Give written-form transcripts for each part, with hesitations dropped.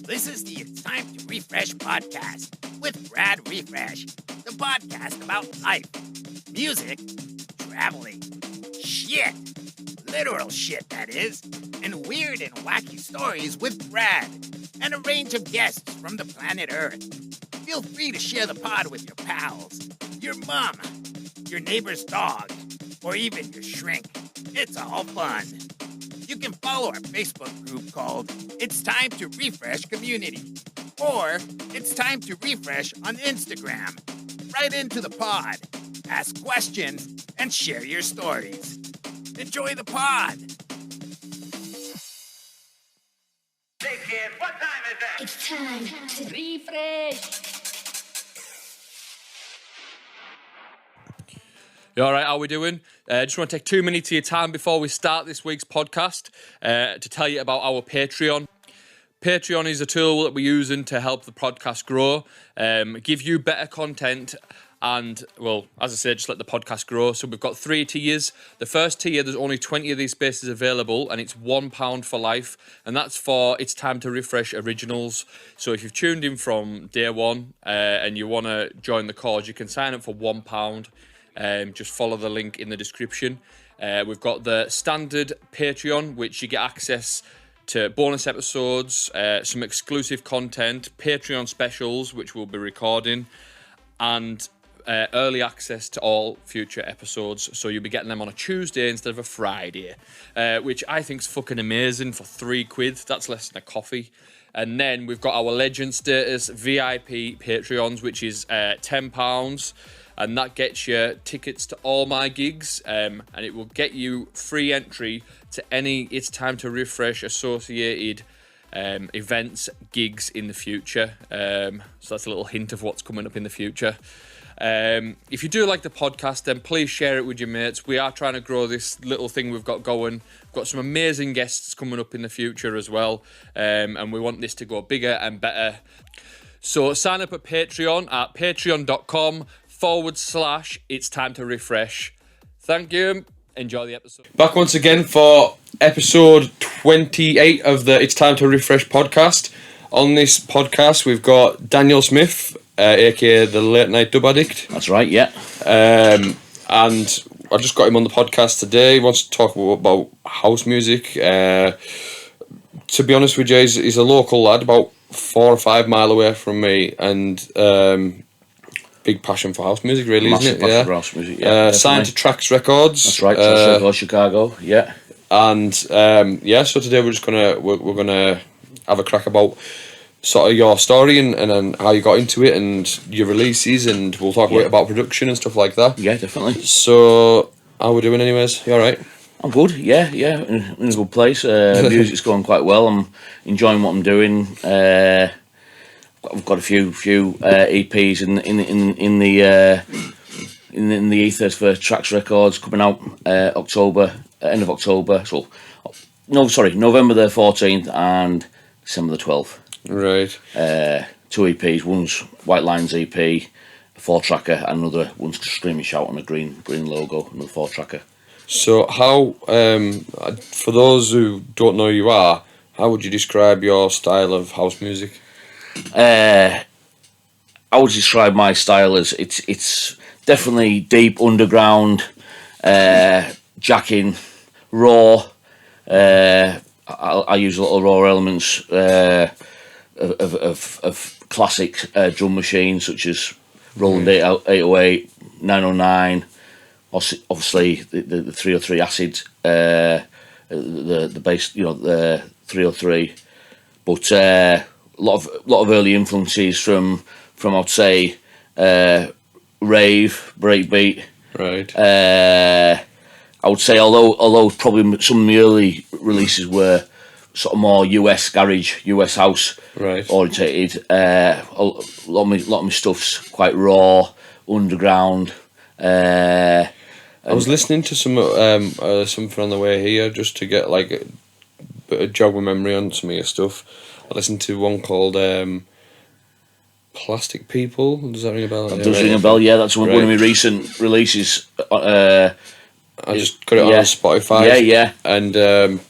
This is the It's Time to Refresh podcast with Brad Refresh, the podcast about life, music, traveling, shit, literal shit that is, and weird and wacky stories with Brad, and a range of guests from the planet Earth. Feel free to share the pod with your pals, your mom, your neighbor's dog, or even your shrink. It's all fun. You can follow our Facebook group called It's Time to Refresh Community, or It's Time to Refresh on Instagram. Write into the pod, ask questions, and share your stories. Enjoy the pod. Hey kid, what time is that? It's time to refresh. You all right? How we doing? Just want to take 2 minutes of your time before we start this week's podcast to tell you about our Patreon. Patreon is a tool that we're using to help the podcast grow, give you better content, and, well, as I said, just let the podcast grow. So we've got 3 tiers. The first tier, there's only 20 of these spaces available, and it's £1 for life, and that's for It's Time to Refresh Originals. So if you've tuned in from day one and you want to join the cause, you can sign up for £1. Just follow the link in the description. We've got the standard Patreon, which you get access to bonus episodes, some exclusive content, Patreon specials, which we'll be recording, and early access to all future episodes. So you'll be getting them on a Tuesday instead of a Friday, which I think is fucking amazing for £3. That's less than a coffee. And then we've got our legend status VIP Patreons, which is £10. And that gets you tickets to all my gigs, and it will get you free entry to any It's Time to Refresh associated events, gigs in the future. So that's a little hint of what's coming up in the future. If you do like the podcast, then please share it with your mates. We are trying to grow this little thing we've got going. We've got some amazing guests coming up in the future as well, and we want this to go bigger and better. So sign up at Patreon at patreon.com/It's Time to Refresh. Thank you. Enjoy the episode. Back once again for episode 28 of the It's Time to Refresh podcast. On this podcast, we've got Daniel Smith, aka the Late Night Dub Addict. That's right, yeah. And I just got him on the podcast today. He wants to talk about house music. To be honest with you, he's a local lad, about 4 or 5 mile away from me, and big passion for house music, really, Massive isn't it? passion for house music, yeah. Signed to Trax Records. That's right, Trax Records, Chicago, yeah. And so today we're just gonna have a crack about sort of your story and how you got into it and your releases, and we'll talk a bit about production and stuff like that. Yeah, definitely. So how we doing, anyways? You all right? I'm good, yeah, in a good place. Music's going quite well. I'm enjoying what I'm doing. I've got a few EPs in the ethers for Trax Records coming out end of October. So, November the 14th and December the 12th. Right. 2 EPs. One's White Lines EP, a 4-tracker, and another one's Screaming Shout on a green logo, another 4-tracker. So how, for those who don't know who you are, how would you describe your style of house music? I would describe my style as it's definitely deep underground, jacking, raw. I use a lot of raw elements of classic drum machines such as Roland 808, 909. Obviously, the 303 acid, the bass, the 303, but a lot of early influences from I'd say rave, breakbeat. Right. I would say although probably some of my early releases were sort of more US garage, US house orientated. A lot of my stuff's quite raw, underground. I was listening to something on the way here just to get like a bit of jog of memory on some of your stuff. I listened to one called Plastic People. Does that ring a bell? That does ring a bell, yeah. That's one of my recent releases. I just got it on Spotify. Yeah. And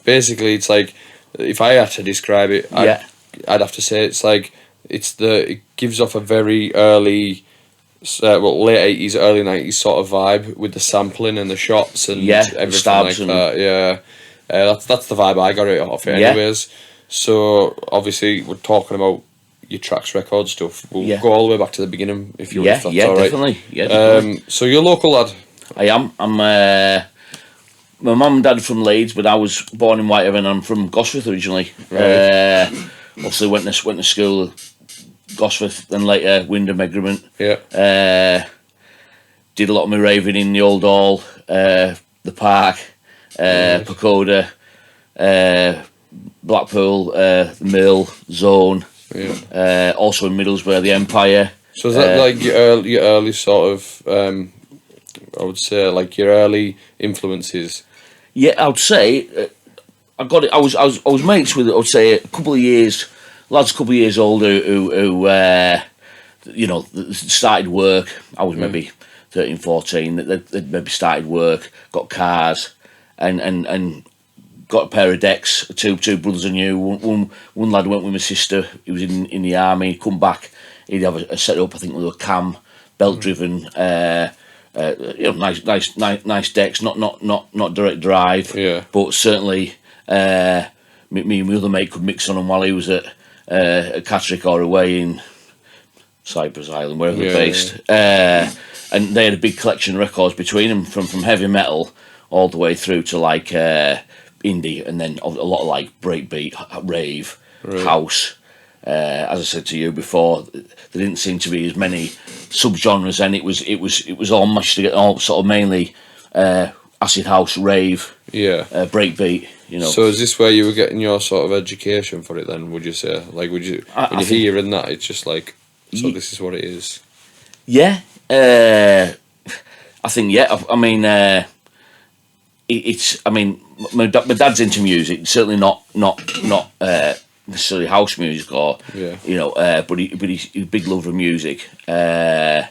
basically it's like, if I had to describe it, I'd have to say it gives off a very early, late 80s, early 90s sort of vibe with the sampling and the shots and everything like that. Yeah, that's the vibe I got it off it anyways. So obviously we're talking about your tracks record stuff. We'll go all the way back to the beginning if that's all right. Definitely. Yeah, definitely. So you're a local lad? I am. I'm my mum and dad are from Leeds, but I was born in Whitehaven. I'm from Gosforth originally. Right. Also went to school Gosforth, then later Wyndham Egremont. Yeah. Did a lot of my raving in the Old Hall, the Park, Pagoda, Blackpool, the Mill, Zone. Yeah. Also in Middlesbrough, the Empire. So is that like your early sort of, I would say, like your early influences? Yeah, I would say I got it. I was mates with, I would say, a couple of years older who started work. I was maybe 13, 14. They'd maybe started work, got cars, and got a pair of decks. Two brothers I knew. One lad went with my sister. He was in the army. He'd come back. He'd have a set up. I think with a cam, belt driven. Nice decks. Not direct drive. Yeah. But certainly, me and my other mate could mix on them while he was at Catterick or away in Cyprus Island, wherever they're based. Yeah. And they had a big collection of records between them, from heavy metal all the way through to like indie, and then a lot of like breakbeat, rave, house. As I said to you before, there didn't seem to be as many subgenres, and it was all mashed together, all sort of mainly acid house, rave, breakbeat. So is this where you were getting your sort of education for it then? Would you say, like, when you hear in that, it's just like, so this is what it is? Yeah, I think I mean, it's. I mean, my dad's into music. Certainly not necessarily house music or but he's a big lover of music. They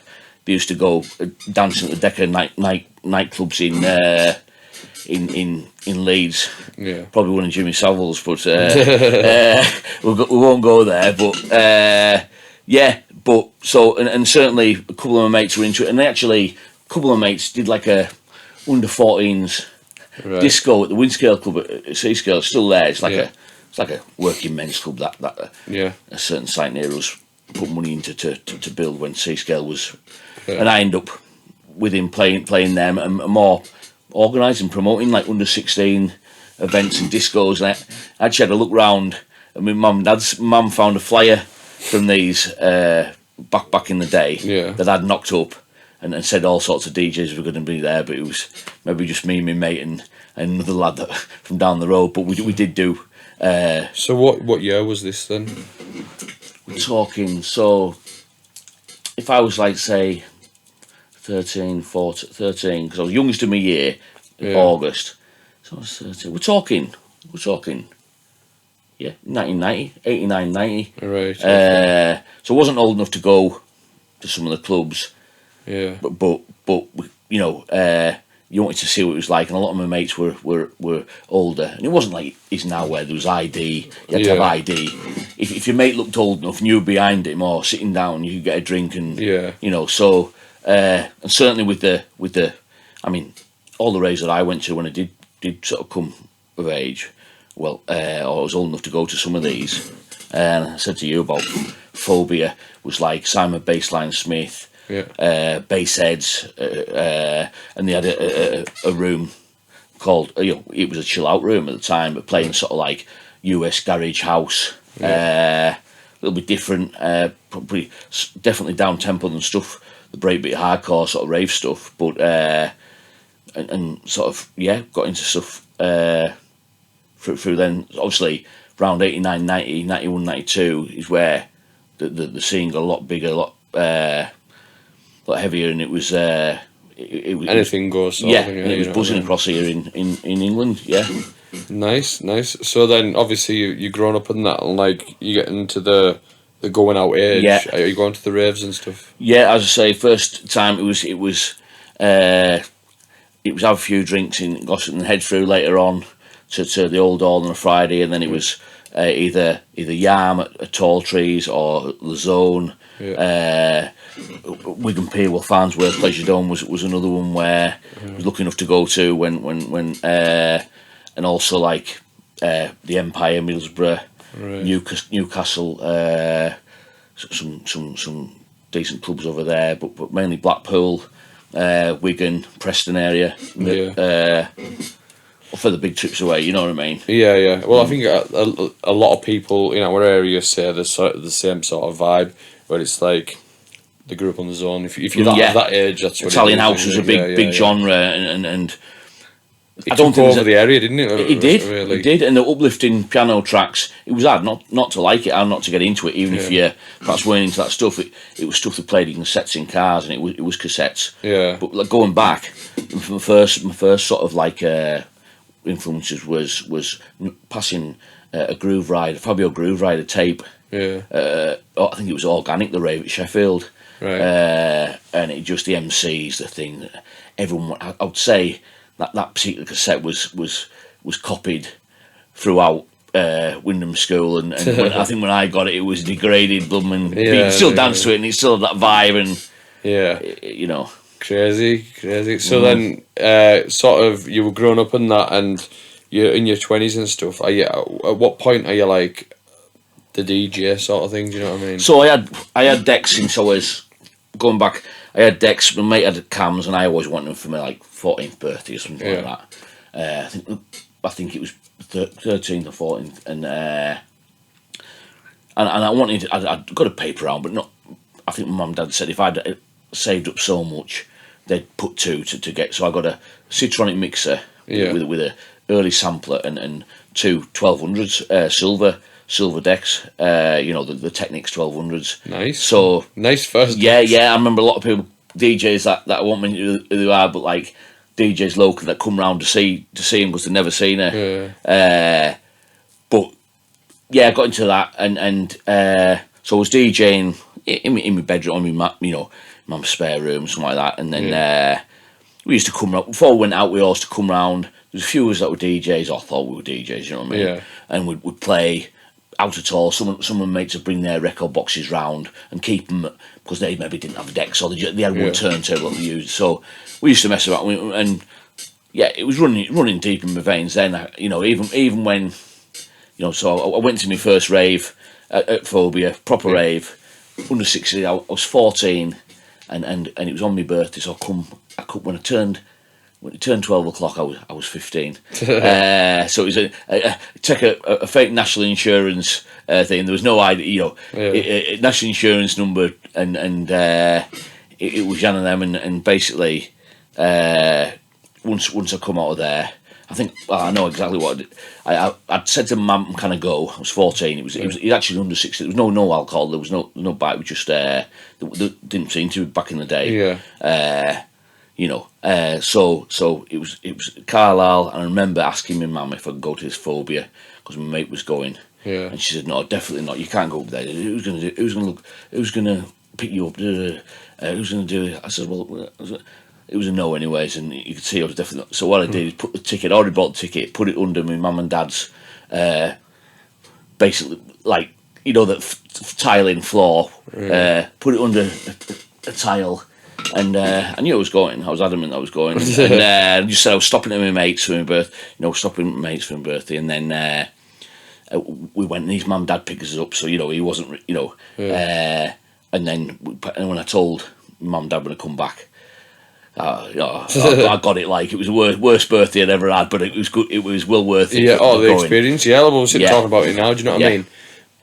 used to go dancing at the Decca nightclubs in Leeds. Yeah. Probably one of Jimmy Savile's, but we won't go there. But but so and certainly a couple of my mates were into it, and they actually a couple of mates did like a under 14s disco at the Windscale Club at Seascale. It's still there. It's like a working men's club that a certain site near us put money into to build when Seascale was, and I end up with him playing them and more organising, promoting like under 16 events and discos. And I actually had a look round, and my mum found a flyer from these back in the day that I'd knocked up and said all sorts of DJs were going to be there, but it was maybe just me and my mate and another lad from down the road. But we did do. So what year was this then? We're talking, so if I was like say 13, because I was youngest in my year, August, so I was 13. We're talking 1990, 89, 90. Right. So I wasn't old enough to go to some of the clubs. Yeah. But you wanted to see what it was like, and a lot of my mates were older, and it wasn't like it's now where there was ID. You had to have ID. If your mate looked old enough and you were behind him or sitting down, you could get a drink, and So and certainly with the, I mean, all the raves that I went to when I did sort of come of age, or I was old enough to go to some of these, and I said to you about Phobia was like Simon Baseline Smith. Bass heads, and they had a room called, it was a chill out room at the time, but playing sort of like US garage house, a little bit different, probably definitely down tempo than stuff, the breakbeat hardcore sort of rave stuff, but and sort of got into stuff through then. Obviously around 89, 90, 91, 92 is where the scene got a lot bigger, a lot heavier, and it was anything goes. And it was buzzing across here in England. Nice. So then, obviously, you grown up in that, and like you get into the going out age. Are you going to the raves and stuff? Yeah, as I say, first time it was have a few drinks in Gosford and head through later on to the Old Hall on a Friday, and then it was either Yarm at Tall Trees or The Zone. Wigan Pier, well, Farnsworth Pleasure Dome was another one where I was lucky enough to go to when and also like the Empire, Middlesbrough, Newcastle, some decent clubs over there, but mainly Blackpool, Wigan, Preston area. For the big trips away, you know what I mean? Yeah. Well, I think a lot of people in our area say the same sort of vibe, where it's like they grew up on The Zone. If you're that age, that's what Italian house was a big genre, and I don't think over the area, didn't it? It did, really. It did, and the uplifting piano tracks. It was hard not to like it, hard not to get into it, even if you perhaps weren't into that stuff. It was stuff that played in cassettes in cars, and it was cassettes. Yeah. But like going back, my first sort of like influences was passing a Groove Rider, Fabio Groove Rider tape. I think it was Organic, the rave at Sheffield. Right. And it just the MCs, the thing. Everyone, I would say. That particular cassette was copied throughout Wyndham School, and I think when I got it, it was degraded, and you can still dance to it, and it's still that vibe, and you know, crazy. So then, sort of, you were growing up in that, and you're in your 20s and stuff. At what point are you like the DJ sort of thing? Do you know what I mean? So I had decks since I was going back. I had decks. My mate had cams, and I always wanted them for my like 14th birthday or something like that. I think it was 13th or 14th, and I wanted. I'd got a paper round, but not. I think my mum and dad said if I'd saved up so much, they'd put two to get. So I got a Citronic mixer with a early sampler and two 1200s silver decks, the Technics 1200s. Nice. So nice first. Yeah. I remember a lot of people, DJs that I won't mention who they are, but like DJs local that come round to see him because they've never seen her. But yeah, I got into that, and so I was DJing in my bedroom, in my mum's spare room, something like that, and then we used to come round before we went out. We used to come round. There's a few of us that were DJs. I thought we were DJs, you know what I mean? Yeah. And we'd play out at all. Some of my mates would bring their record boxes round and keep them because they maybe didn't have a deck, so they had one turntable that we used. So we used to mess about, and it was running deep in my veins. Then even when so I went to my first rave at Phobia, proper rave, under 60. I was 14, and it was on my birthday. So I come when it turned 12 o'clock, I was 15. So it was take a fake national insurance thing. There was no idea, national insurance number, and it was Jan and them, and basically once I come out of there, I think I know exactly what I'd said to Mum, "Can I go?" I was 14. It was actually under 60. There was no alcohol. There was no bite. It was just there didn't seem to back in the day. So it was Carlisle, and I remember asking my mum if I could go to this Phobia because my mate was going, and she said, "No, definitely not. You can't go up there. Who's gonna pick you up? Who's gonna do it?" I said, "Well, it was a no, anyways." And you could see I was definitely not. So what I did is put the ticket. I already bought the ticket, put it under my mum and dad's, basically like the tiling floor, put it under a tile. And I knew I was going. I was adamant I was going. And I just said I was stopping at my mates for my birthday. And then we went, and his mum and dad picked us up. So he wasn't, and then when I told mum and dad when I come back, I got it like it was the worst birthday I'd ever had, but it was good. It was well worth it. Yeah, the experience. Yeah, we'll sit talking about it now. Do you know what I mean?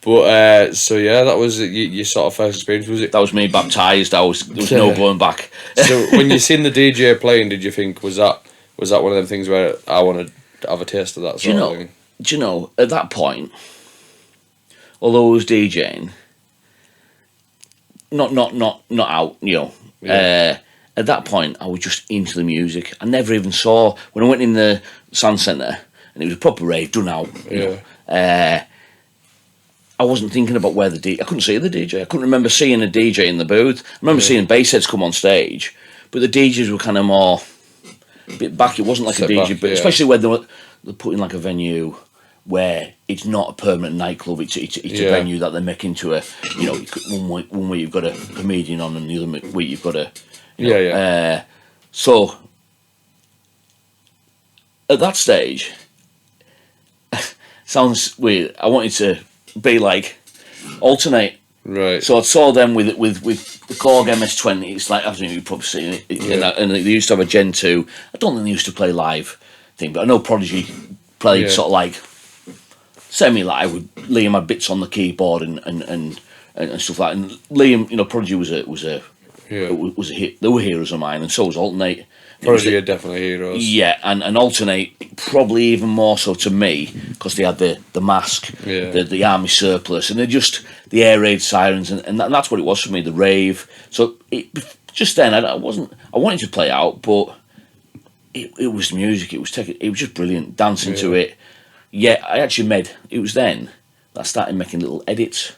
But that was your sort of first experience, was it? That was me baptised. There was no going back. So when you seen the DJ playing, did you think was that one of them things where I want to have a taste of that sort of thing? Do you know, at that point, although I was DJing, not out, at that point I was just into the music. I never even saw when I went in the Sand Centre, and it was a proper rave done out. I wasn't thinking about where I couldn't see the DJ. I couldn't remember seeing a DJ in the booth. I remember seeing bass heads come on stage, but the DJs were kind of more a bit back. It wasn't like a DJ, but especially when they're putting like a venue where it's not a permanent nightclub. It's a venue that they make into a, you know, one week you've got a comedian on, and the other week you've got a, you know, so at that stage, sounds weird. I wanted to be like alternate. Right. So I saw them with the Korg MS-20. It's like, I don't know, you've probably seen it. And they used to have a Gen 2. I don't think they used to play live thing, but I know Prodigy played sort of like semi-live with Liam had bits on the keyboard and stuff like that. And Liam, you know, Prodigy was a hit. They were heroes of mine, and so was Alternate. Prodigy are definitely heroes. Yeah, and Alternate probably even more so to me, because they had the mask, the army surplus, and they're just the air raid sirens, and that's what it was for me, the rave. So just then I wanted to play out, but it was music. It was just brilliant, dancing to it. Yeah, I actually it was then that I started making little edits,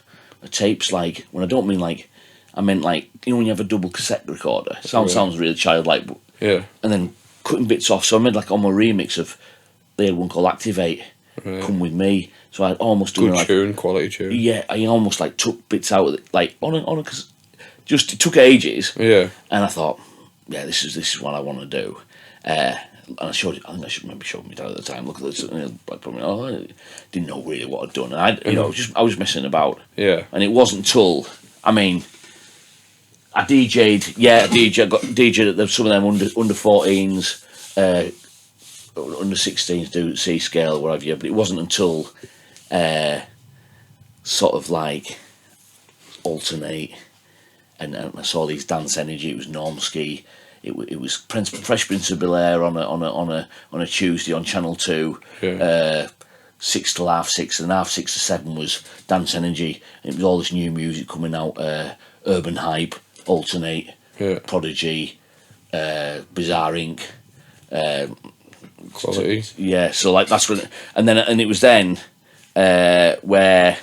tapes, like, when I don't mean like, I meant like, you know, when you have a double cassette recorder. Sounds really childlike, but and then cutting bits off. So I made like on my remix of, they had one called Activate, Come With Me. So I almost good like, tune, quality tune. Yeah, I almost like took bits out of it, like on a just it took ages. Yeah, and I thought, yeah, this is what I want to do. And I think I should maybe show my dad at the time. Look at this, I didn't know really what I'd done, and I was messing about. Yeah, and it wasn't until, I mean, I DJ'd. Yeah, I got DJ'd at some of them under 14s, under 16s, do C scale, whatever. Yeah, but it wasn't until sort of like Alternate, and I saw these Dance Energy. It was Normski. It was Fresh Prince of Bel-Air on a Tuesday on Channel 2. 6 till 6:30, and 6:30 to 7 was Dance Energy. And it was all this new music coming out. Urban Hype, Alternate, Prodigy, Bizarre Inc. Quality. Yeah, so like that's when, and it was then where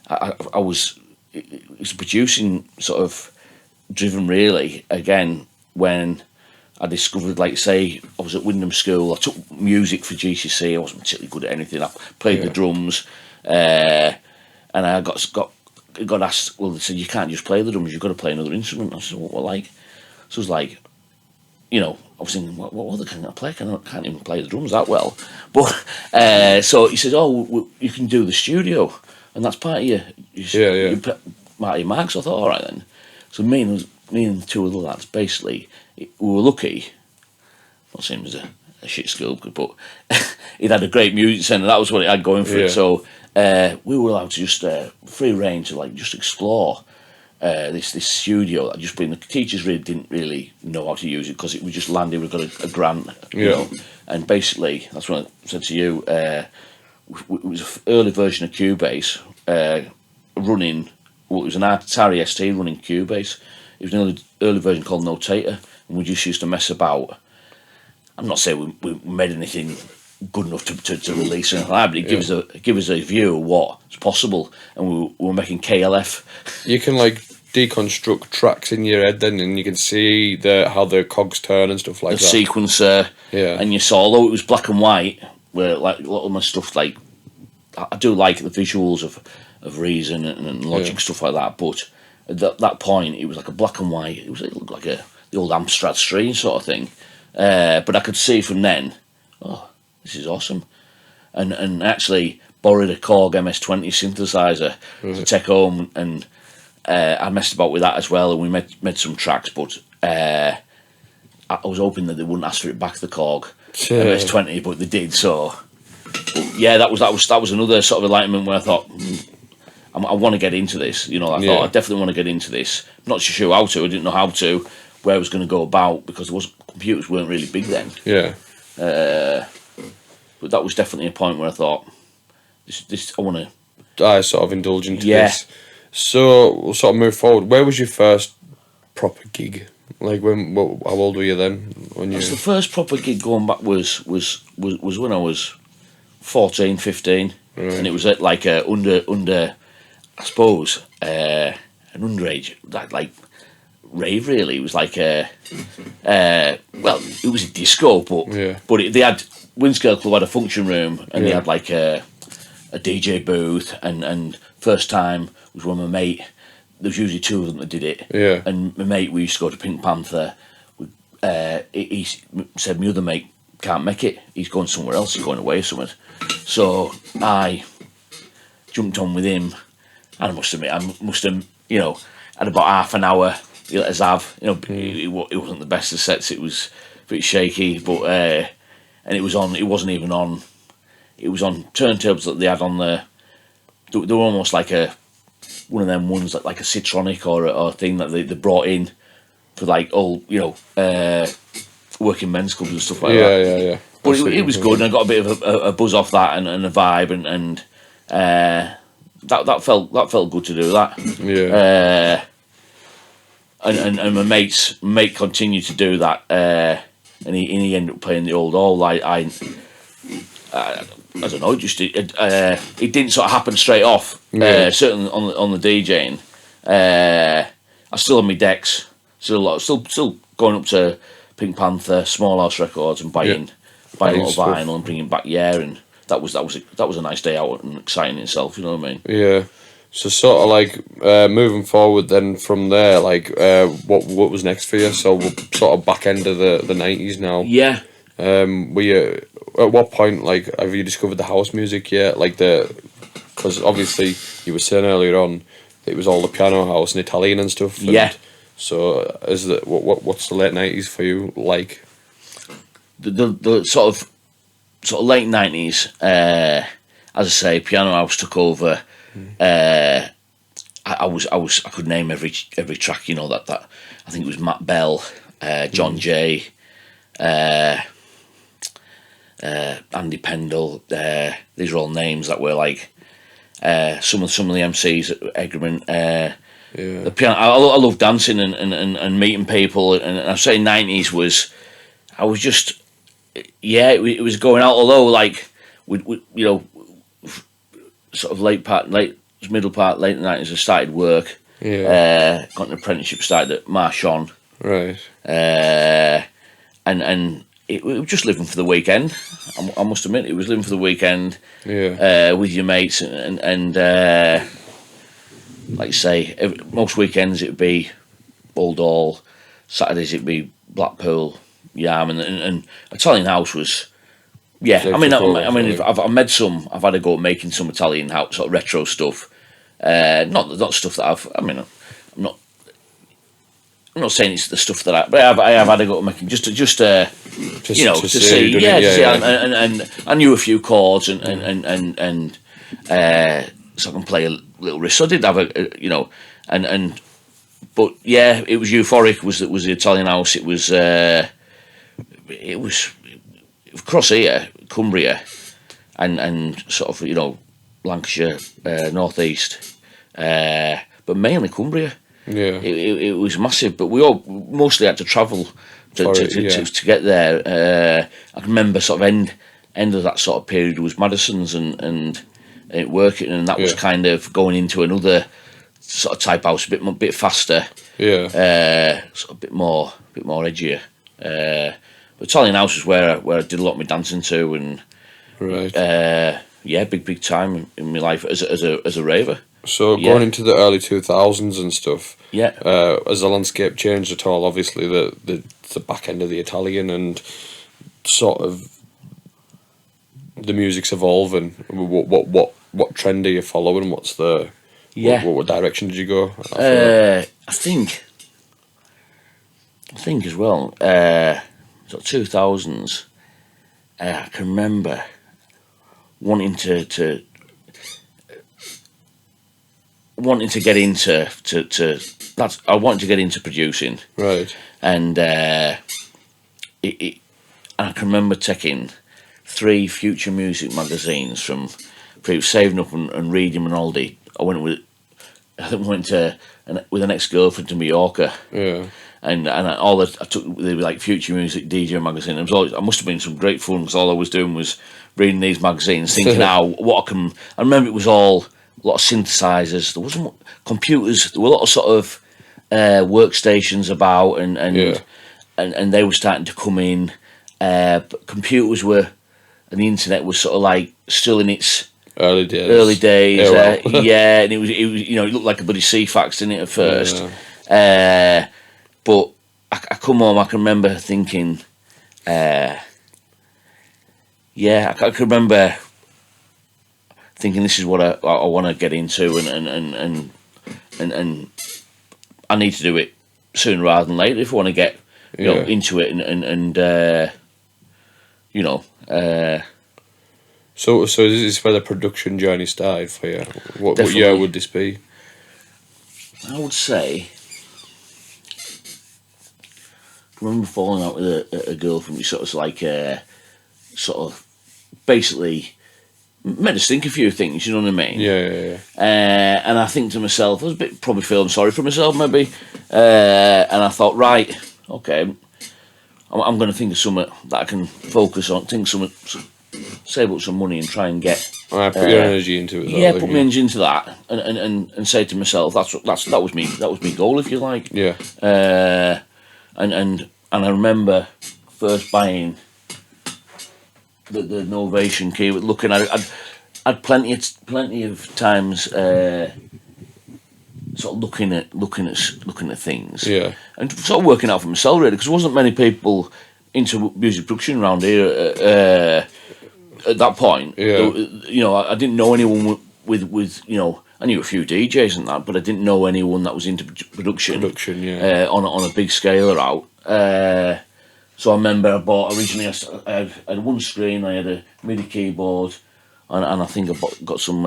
I was. It was producing sort of driven really again when I discovered, like, say, I was at Wyndham School. I took music for GCSE. I wasn't particularly good at anything. I played the drums, and I got asked. Well, they said you can't just play the drums. You've got to play another instrument. I said, what like? So it was like, you know, I was thinking, what other can I play? I can't even play the drums that well. But so he said, oh, you can do the studio, and that's part of your marks. I thought, all right then. So me and two other lads, basically, we were lucky. Not saying it was a shit school, but it had a great music centre. That was what it had going for it. So we were allowed to just free reign to like just explore this studio. That just the teachers really didn't really know how to use it because it was just landed. We got a grant, you know, and basically that's what I said to you. It was an early version of Cubase running. Well, it was an Atari ST running Cubase. It was an early version called Notator, and we just used to mess about. I'm not saying we made anything good enough to release anything like that, but it gives us a view of what's possible, and we were making KLF. You can like deconstruct tracks in your head then, and you can see how the cogs turn and stuff like that. The sequencer, and you saw, although it was black and white, where like a lot of my stuff, like I do like the visuals of Reason and Logic, stuff like that, but at that point it was like a black and white. It looked like the old Amstrad Stream sort of thing, but I could see from then, oh, this is awesome, and actually borrowed a Korg MS-20 synthesizer to take home, and I messed about with that as well, and we made some tracks, but I was hoping that they wouldn't ask for it back, the Korg MS-20, but they did. So yeah, that was another sort of enlightenment where I thought, I want to get into this. You know, I thought I definitely want to get into this. Not sure how to. I didn't know how to, where I was going to go about, because computers weren't really big then. Yeah. But that was definitely a point where I thought, this I want to. I sort of indulge into this. So we'll sort of move forward. Where was your first proper gig? Like how old were you then? The first proper gig going back was when I was 14, 15, and it was at like under. I suppose an underage like rave really. It was like well, it was a disco, but they had Windscale Club had a function room, and they had like a DJ booth, and first time was when my mate. There was usually two of them that did it. Yeah. And my mate, we used to go to Pink Panther. He said my other mate can't make it. He's going somewhere else. He's going away or something. So I jumped on with him. And I must admit, had about half an hour. He let us have. It wasn't the best of sets. It was pretty shaky, but and it was on. It wasn't even on. It was on turntables that they had on the. They were almost like one of them ones like a Citronic or a thing that they brought in for like old, working men's clubs and stuff like that. Yeah. But it was good, and I got a bit of a buzz off that and a vibe, and that felt good to do that. Yeah. And my mate continued to do that, and he ended up playing the old hall. I don't know, just it didn't sort of happen straight off. Yeah. Certainly on the DJing, I still have my decks. Still going up to Pink Panther, Small House Records, and buying a little vinyl and bringing back and that was a nice day out and exciting in itself. You know what I mean? Yeah. So sort of like moving forward then from there, like what was next for you? So we're sort of back end of the 90s now. Yeah. Were you at what point, like, have you discovered the house music yet? Like because obviously you were saying earlier on it was all the piano house and Italian and stuff. And Yeah. So what's the late 90s for you like? The sort of late 90s, as I say, piano house took over. I could name every track. That I think it was Matt Bell, John Jay, Andy Pendle. These are all names that were like some of the MCs at Egremont. The piano. I love dancing and meeting people, and I say 90s was. I was just. Yeah, it was going out. Although, like, we sort of middle part, late 90s, I started work. Yeah. Got an apprenticeship, started at Marchon. Right. And it was just living for the weekend. I must admit, it was living for the weekend. Yeah. With your mates and like you say, most weekends it'd be Old Hall. Saturdays it'd be Blackpool, Yarm, and Italian house was. Yeah, I've made some. I've had a go at making some Italian house sort of retro stuff. Not stuff that I'm not saying it's the stuff that I have had a go at making just to see. And I knew a few chords and so I can play a little riff. So I did have but yeah, it was euphoric. Was the Italian house? It was across here, Cumbria, and sort of Lancashire, North East, but mainly Cumbria. Yeah, it was massive, but we all mostly had to travel to get there. I can remember sort of end of that sort of period was Madison's and working, and that was kind of going into another sort of type house, a bit faster. Yeah, sort of a bit more edgier. But Italian house was where I did a lot of my dancing to, and right. Big time in my life as a raver. So going into the early 2000s and stuff, has the landscape changed at all? Obviously, the back end of the Italian and sort of the music's evolving. What trend are you following? What's the what direction did you go? I think as well. Sort of 2000s. I can remember wanting to get into I wanted to get into producing, right? And I can remember taking 3 future music magazines from saving up and reading them and all day. I went with an ex-girlfriend to Mallorca. Yeah. And I took the like Future Music DJ magazine. I must have been some great fun because all I was doing was reading these magazines, thinking what I can. I remember it was all a lot of synthesizers. There wasn't computers. There were a lot of sort of workstations about, and they were starting to come in. But computers were, and the internet was sort of like still in its Early days. Yeah, And it was it looked like a bloody C-Fax, didn't it, at first? But I come home, I can remember thinking, I can remember thinking this is what I want to get into, and I need to do it sooner rather than later if I want to get into it, So is this where the production journey started for you? What year would this be? I would say, I remember falling out with a girlfriend who basically made us think a few things, you know what I mean? Yeah. And I think to myself, I was probably feeling sorry for myself maybe, and I thought, right, okay, I'm going to think of something that I can focus on, save up some money and try and get. Put your energy into it. Put my energy into that, and say to myself, that was me goal, if you like. Yeah. And I remember first buying the Novation key, looking at it. I'd plenty of times sort of looking at things. Yeah. And sort of working out for myself really, because there wasn't many people into music production around here at that point. Yeah. I didn't know anyone with I knew a few DJs and that, but I didn't know anyone that was into production. Yeah. On a big scale or out. So I remember I bought originally. I had one screen. I had a MIDI keyboard, and I think I got some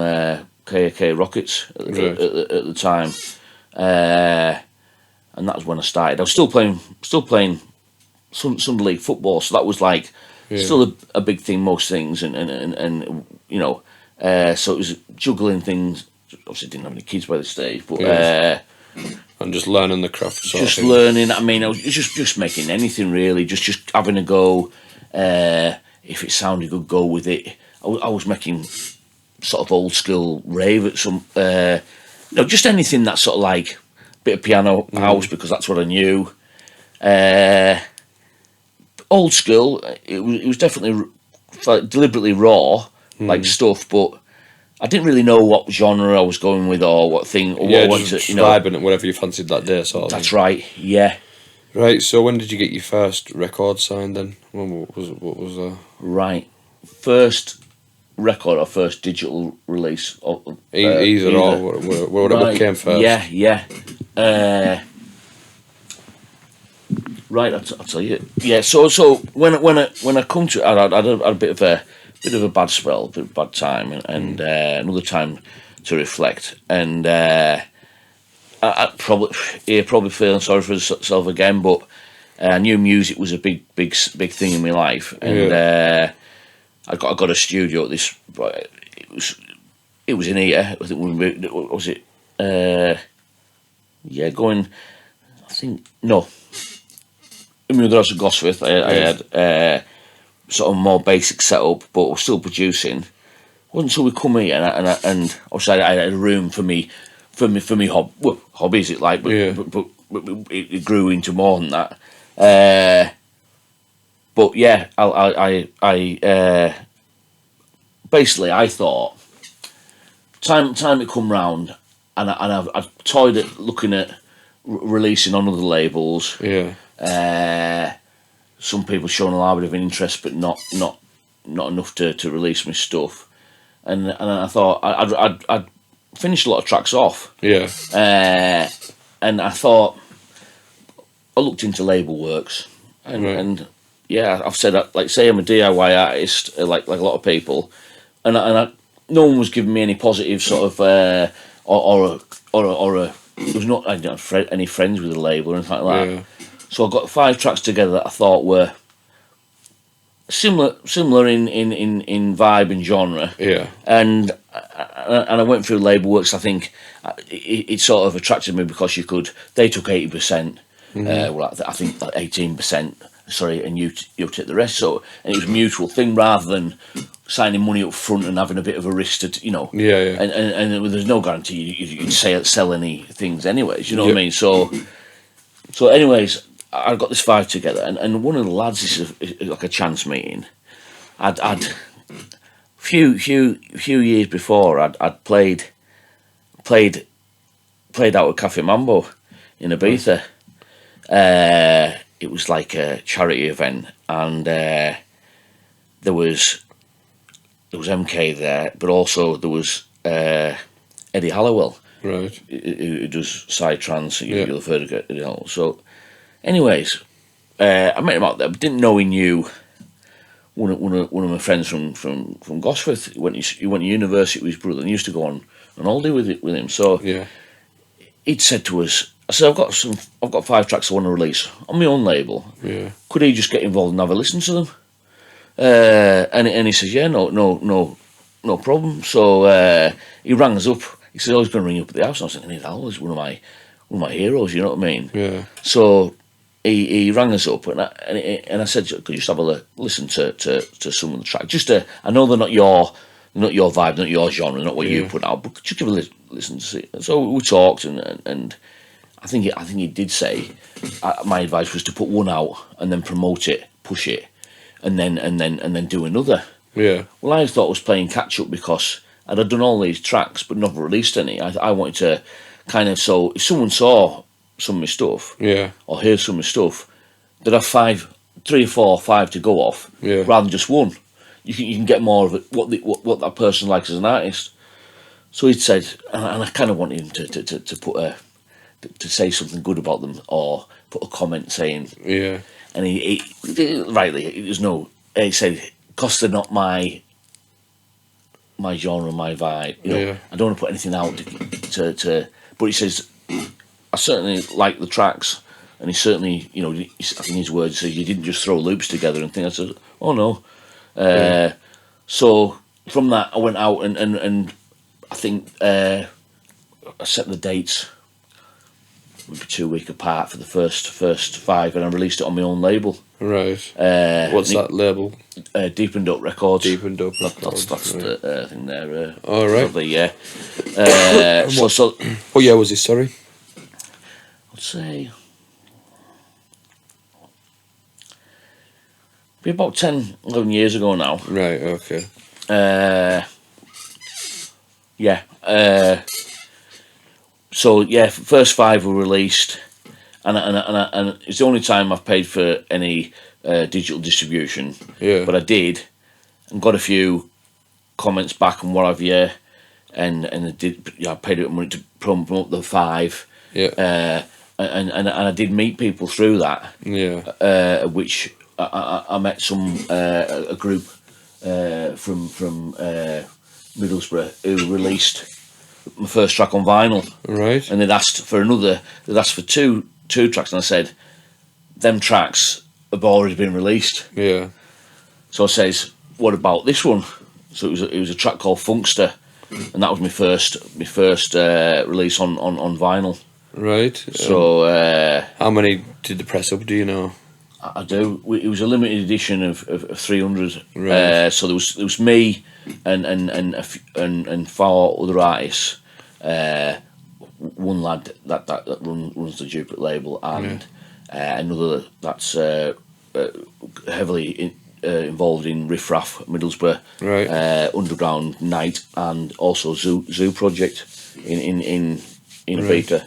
KAK Rockets at the time. And that was when I started. I was still playing Sunday League football, so that was like still a big thing. Most things, and so it was juggling things. Obviously, didn't have any kids by the stage, but and just learning the craft. Just learning. I mean, I was just making anything really. Just having a go. If it sounded good, go with it. I was making sort of old school rave at some. Just anything that's sort of like bit of piano house, because that's what I knew. Old school. It was definitely deliberately raw, like stuff, but I didn't really know what genre I was going with or what thing. Or what just vibing at whatever you fancied that day, sort of. That's right. Yeah. Right. So when did you get your first record signed then? What was Right. First record or first digital release? Either or. What came first? Yeah. Right. I'll tell you. Yeah. So when I come to it, I had a bit of a bad spell, a bit of a bad time, and another time to reflect. And I probably feeling sorry for myself again, but I knew music was a big thing in my life, and I got a studio at this. It was in here. I think was it? Going. I think no. In my other house at Gosforth, I had. Sort of more basic setup, but we're still producing. It wasn't until we come here and obviously I had a room for me hobbies. It like, but it grew into more than that. But yeah, I basically I thought time had come round, and I've toyed at looking at releasing on other labels. Yeah. Some people showing a little bit of interest, but not enough to release my stuff. And I thought I'd finished a lot of tracks off. Yeah. And I thought I looked into label works, and I've said that, like, say I'm a DIY artist, like a lot of people, and no one was giving me any positive sort of there was not, I didn't have any friends with the label or anything like that. Yeah. So I got 5 tracks together that I thought were similar in vibe and genre. Yeah. And I went through label works. I think it sort of attracted me because they took 80%. I think 18%. Sorry, and you take the rest. So, and it was a mutual thing rather than signing money up front and having a bit of a risk to Yeah. And there's no guarantee you'd sell any things anyways. You know what I mean? So anyways. I got this 5 together, and one of the lads, this is like a chance meeting. I'd few years before, I'd played out at Cafe Mambo in Ibiza. It was like a charity event, and there was MK there, but also there was Eddie Halliwell, Right. who does psytrance. You'll have heard of Eddie Halliwell. So, anyways, I met him out there, but didn't know he knew one of my friends from Gosforth. He went to university with his brother and used to go on an holiday with him. So Yeah. he'd said to us, I said, I've got 5 tracks I want to release on my own label. Yeah. Could he just get involved and have a listen to them? And he says, yeah, no problem. So he rang us up. He said, he's going to ring you up at the house. And I was thinking, he's one of my heroes. You know what I mean? Yeah. So he rang us up, and I said, could you just have a listen to some of the tracks? Just I know they're not your vibe, not your genre, not what you put out, but could you give a listen to see? So we talked, and I think he did say my advice was to put one out and then promote it, push it, and then do another. Yeah. Well, I thought I was playing catch up because I'd done all these tracks but never released any. I wanted to kind of, so if someone saw some of my stuff, Yeah. or hear some of my stuff, they'd have 3 or 4 or 5 to go off, rather than just one. You can get more of it, what that person likes as an artist. So he'd said, and I kind of wanted him to put to say something good about them, or put a comment saying, Yeah. and he rightly, he said, because they're not my genre, my vibe. Yeah. I don't want to put anything out to but he says, I certainly like the tracks, and he certainly, I think his words says, you didn't just throw loops together and things. I said, oh no. So from that, I went out and I think I set the dates, maybe 2 weeks apart for the first 5, and I released it on my own label. Right. What's that label? Deep and Up Records. Deep and Up Records. That's right. the thing there. All right. Lovely, yeah. So What year was this, sorry? I'd say be about 10, 11 years ago now. Right, okay. Yeah. So yeah, first 5 were released, and it's the only time I've paid for any digital distribution. Yeah. But I did, and got a few comments back and what have you, and I did. Yeah, I paid a bit of money to promote the 5. Yeah. And I did meet people through that. Yeah. Which I met a group from Middlesbrough who released my first track on vinyl. Right. And they'd asked for 2 tracks, and I said, them tracks have already been released. Yeah. So I says, what about this one? So it was a track called Funkster, and that was my first release on vinyl. Right. So how many did the press up? Do you know? I do. It was a limited edition of 300. Right. So there was me and 4 other artists. One lad that runs the Duplicate label, and another that's heavily involved in RIFFRESH Middlesbrough, Right. Underground, NITE, and also Zoo Project in Ibiza.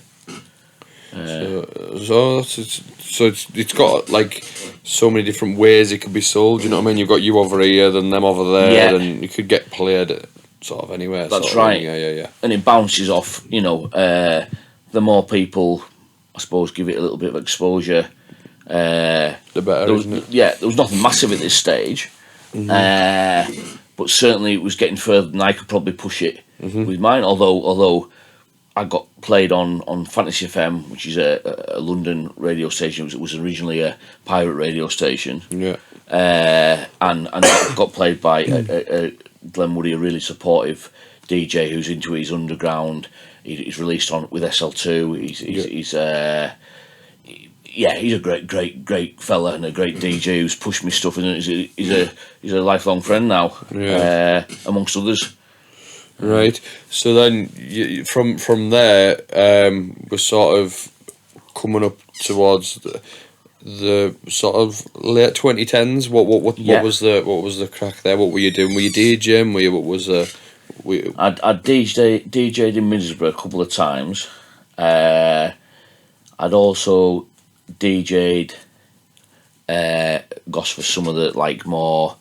So it's got like so many different ways it could be sold. You know what I mean? You've got you over here, then them over there, Yeah. and you could get played sort of anywhere. That's sort of right. Thing. Yeah. And it bounces off. The more people, I suppose, give it a little bit of exposure, The better, isn't it? Yeah, there was nothing massive at this stage, but certainly it was getting further than I could probably push it with mine. Although I got played on Fantasy FM, which is a London radio station. It was originally a pirate radio station. Yeah. And got played by Glenn Woody, a really supportive DJ who's into his underground. He's released on with SL2. He's a great fella and a great DJ who's pushed me stuff, and he's a lifelong friend now, amongst others. Right. So then, from there, we're sort of coming up towards the sort of late 2010s. What Yeah. was the crack there? What were you doing? Were you DJing? I'd DJ'd in Middlesbrough a couple of times. I'd also DJ'd gosh, for some of the like more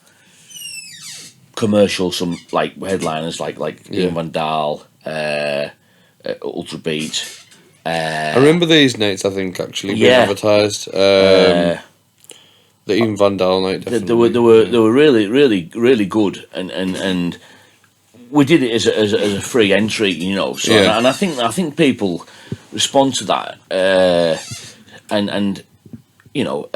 commercial, some like headliners like Ian Van Dahl, Ultra Beat. I remember these nights. I think actually being Yeah. advertised. The Ian Van Dahl night. Definitely. They were really good, and we did it as a free entry, you know. So Yeah. and I think people respond to that, and you know,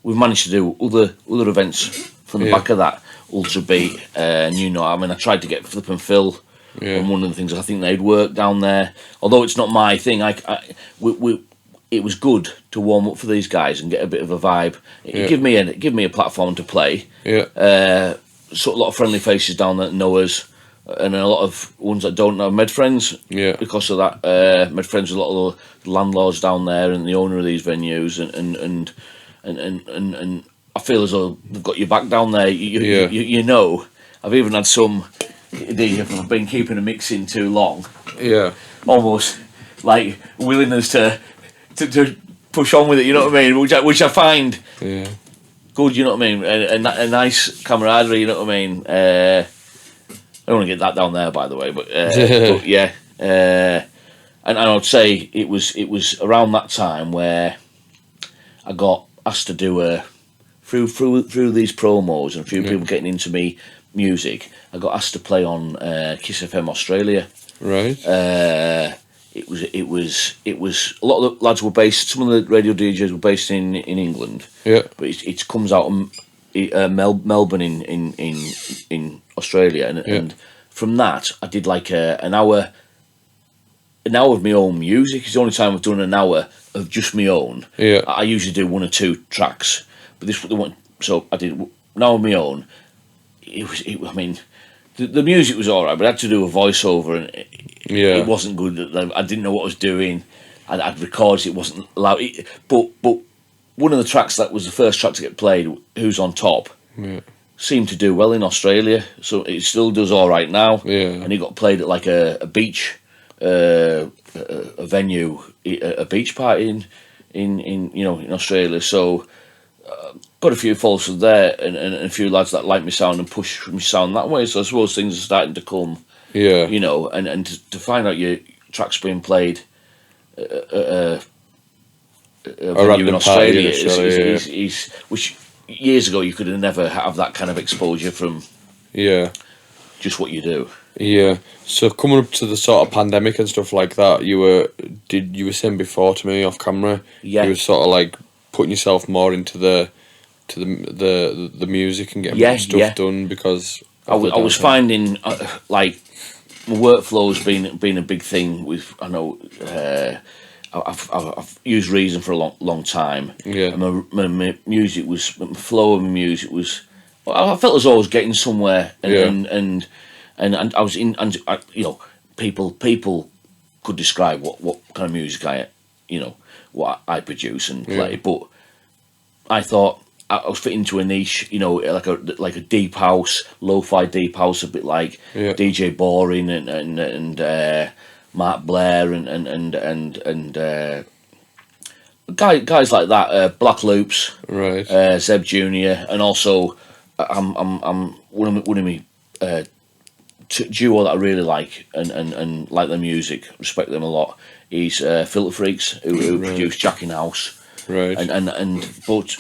we've managed to do other events from the back of that Ultra Beat, and you know, I mean, I tried to get Flip and Phil. Yeah. And one of the things I think they'd work down there, although it's not my thing. It was good to warm up for these guys and get a bit of a vibe. It give me a platform to play. Yeah. So a lot of friendly faces down there that know us, and a lot of ones that don't know Med Friends. Yeah. Because of that, Med Friends, a lot of the landlords down there and the owner of these venues, and I feel as though they've got your back down there. You know, I've even had some. I've been keeping a mix in too long. Yeah. Almost like willingness to push on with it. You know what I mean? Which I find good. You know what I mean? And a nice camaraderie. You know what I mean? I don't want to get that down there, by the way. But yeah. And I would say it was around that time where I got asked to do through these promos and a few people getting into me music. I got asked to play on Kiss FM Australia. Right. It was a lot of the lads were based. Some of the radio DJs were based in England. Yeah. But it comes out of Melbourne in Australia, and from that I did like an hour of my own music. It's the only time I've done an hour of just my own. Yeah. I usually do 1 or 2 tracks, but this was the one. So I did an hour of my own. I mean, the music was alright, but I had to do a voiceover, and it wasn't good. I didn't know what I was doing. I'd recorded it, wasn't loud. But one of the tracks that was the first track to get played, "Who's on Top," seemed to do well in Australia, so it still does alright now. Yeah. And it got played at like a beach, a venue, a beach party in Australia. So. Got a few followers there, and a few lads that like my sound and push my sound that way. So I suppose things are starting to come. Yeah. You know, and to find out your tracks being played at a venue in Australia is which years ago you could have never have that kind of exposure from. Yeah. Just what you do. Yeah. So coming up to the sort of pandemic and stuff like that, you were saying before to me off camera. Yeah. You were sort of like putting yourself more into the music and getting more stuff done because I was finding like my workflow's been a big thing with. I know I've used Reason for a long time. Yeah. And my music was my flow of my music was. I felt as though I was getting somewhere, and I was in, and you know, people could describe what kind of music what I produce and play, but I thought I was fitting into a niche, you know, like a deep house, lo-fi deep house, a bit like DJ Boring and Mark Blair and guys like that, Black Loops, right, Zeb Jr. and also I'm one of my duo that I really like and like their music, respect them a lot. Is Filter Freaks who produced Jack in House, right, but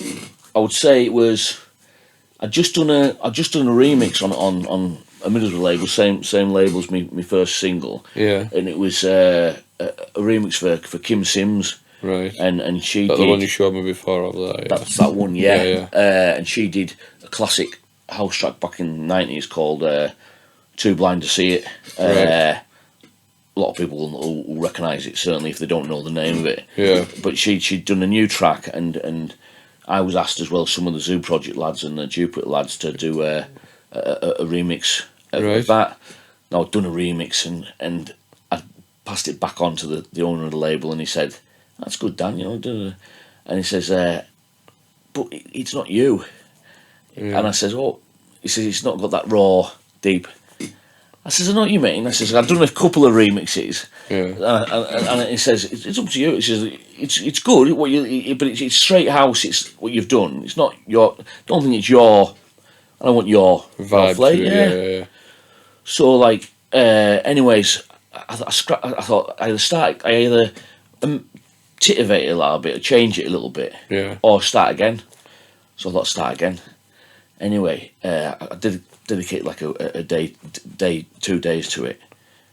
I would say it was I'd just done a remix on a Middlesbrough label, same label as my first single, and it was a remix for Kim Sims, right, and she did the one you showed me before of that. Yeah. That's that one, yeah. And she did a classic house track back in the 90s called Too Blind to See It. Right. A lot of people will recognise it, certainly if they don't know the name of it. Yeah. But she'd done a new track, and I was asked as well, some of the Zoo Project lads and the Jupiter lads, to do a remix of that. Now I'd done a remix, and I passed it back on to the owner of the label, and he said, "That's good, Dan, you know." and he says, but it's not you. And I says, oh, he says, it's not got that raw, deep. I says, I know what you mean. I says, I've done a couple of remixes. And he says, it's up to you. He says, it's good, what you, but it's straight house, it's what you've done. It's not your, don't think it's your, I don't want your vibe. Yeah. So, like, anyways, I thought I either titivate it a little bit, or change it a little bit, or start again. So I thought, start again. Anyway, I did dedicate like a day, 2 days to it,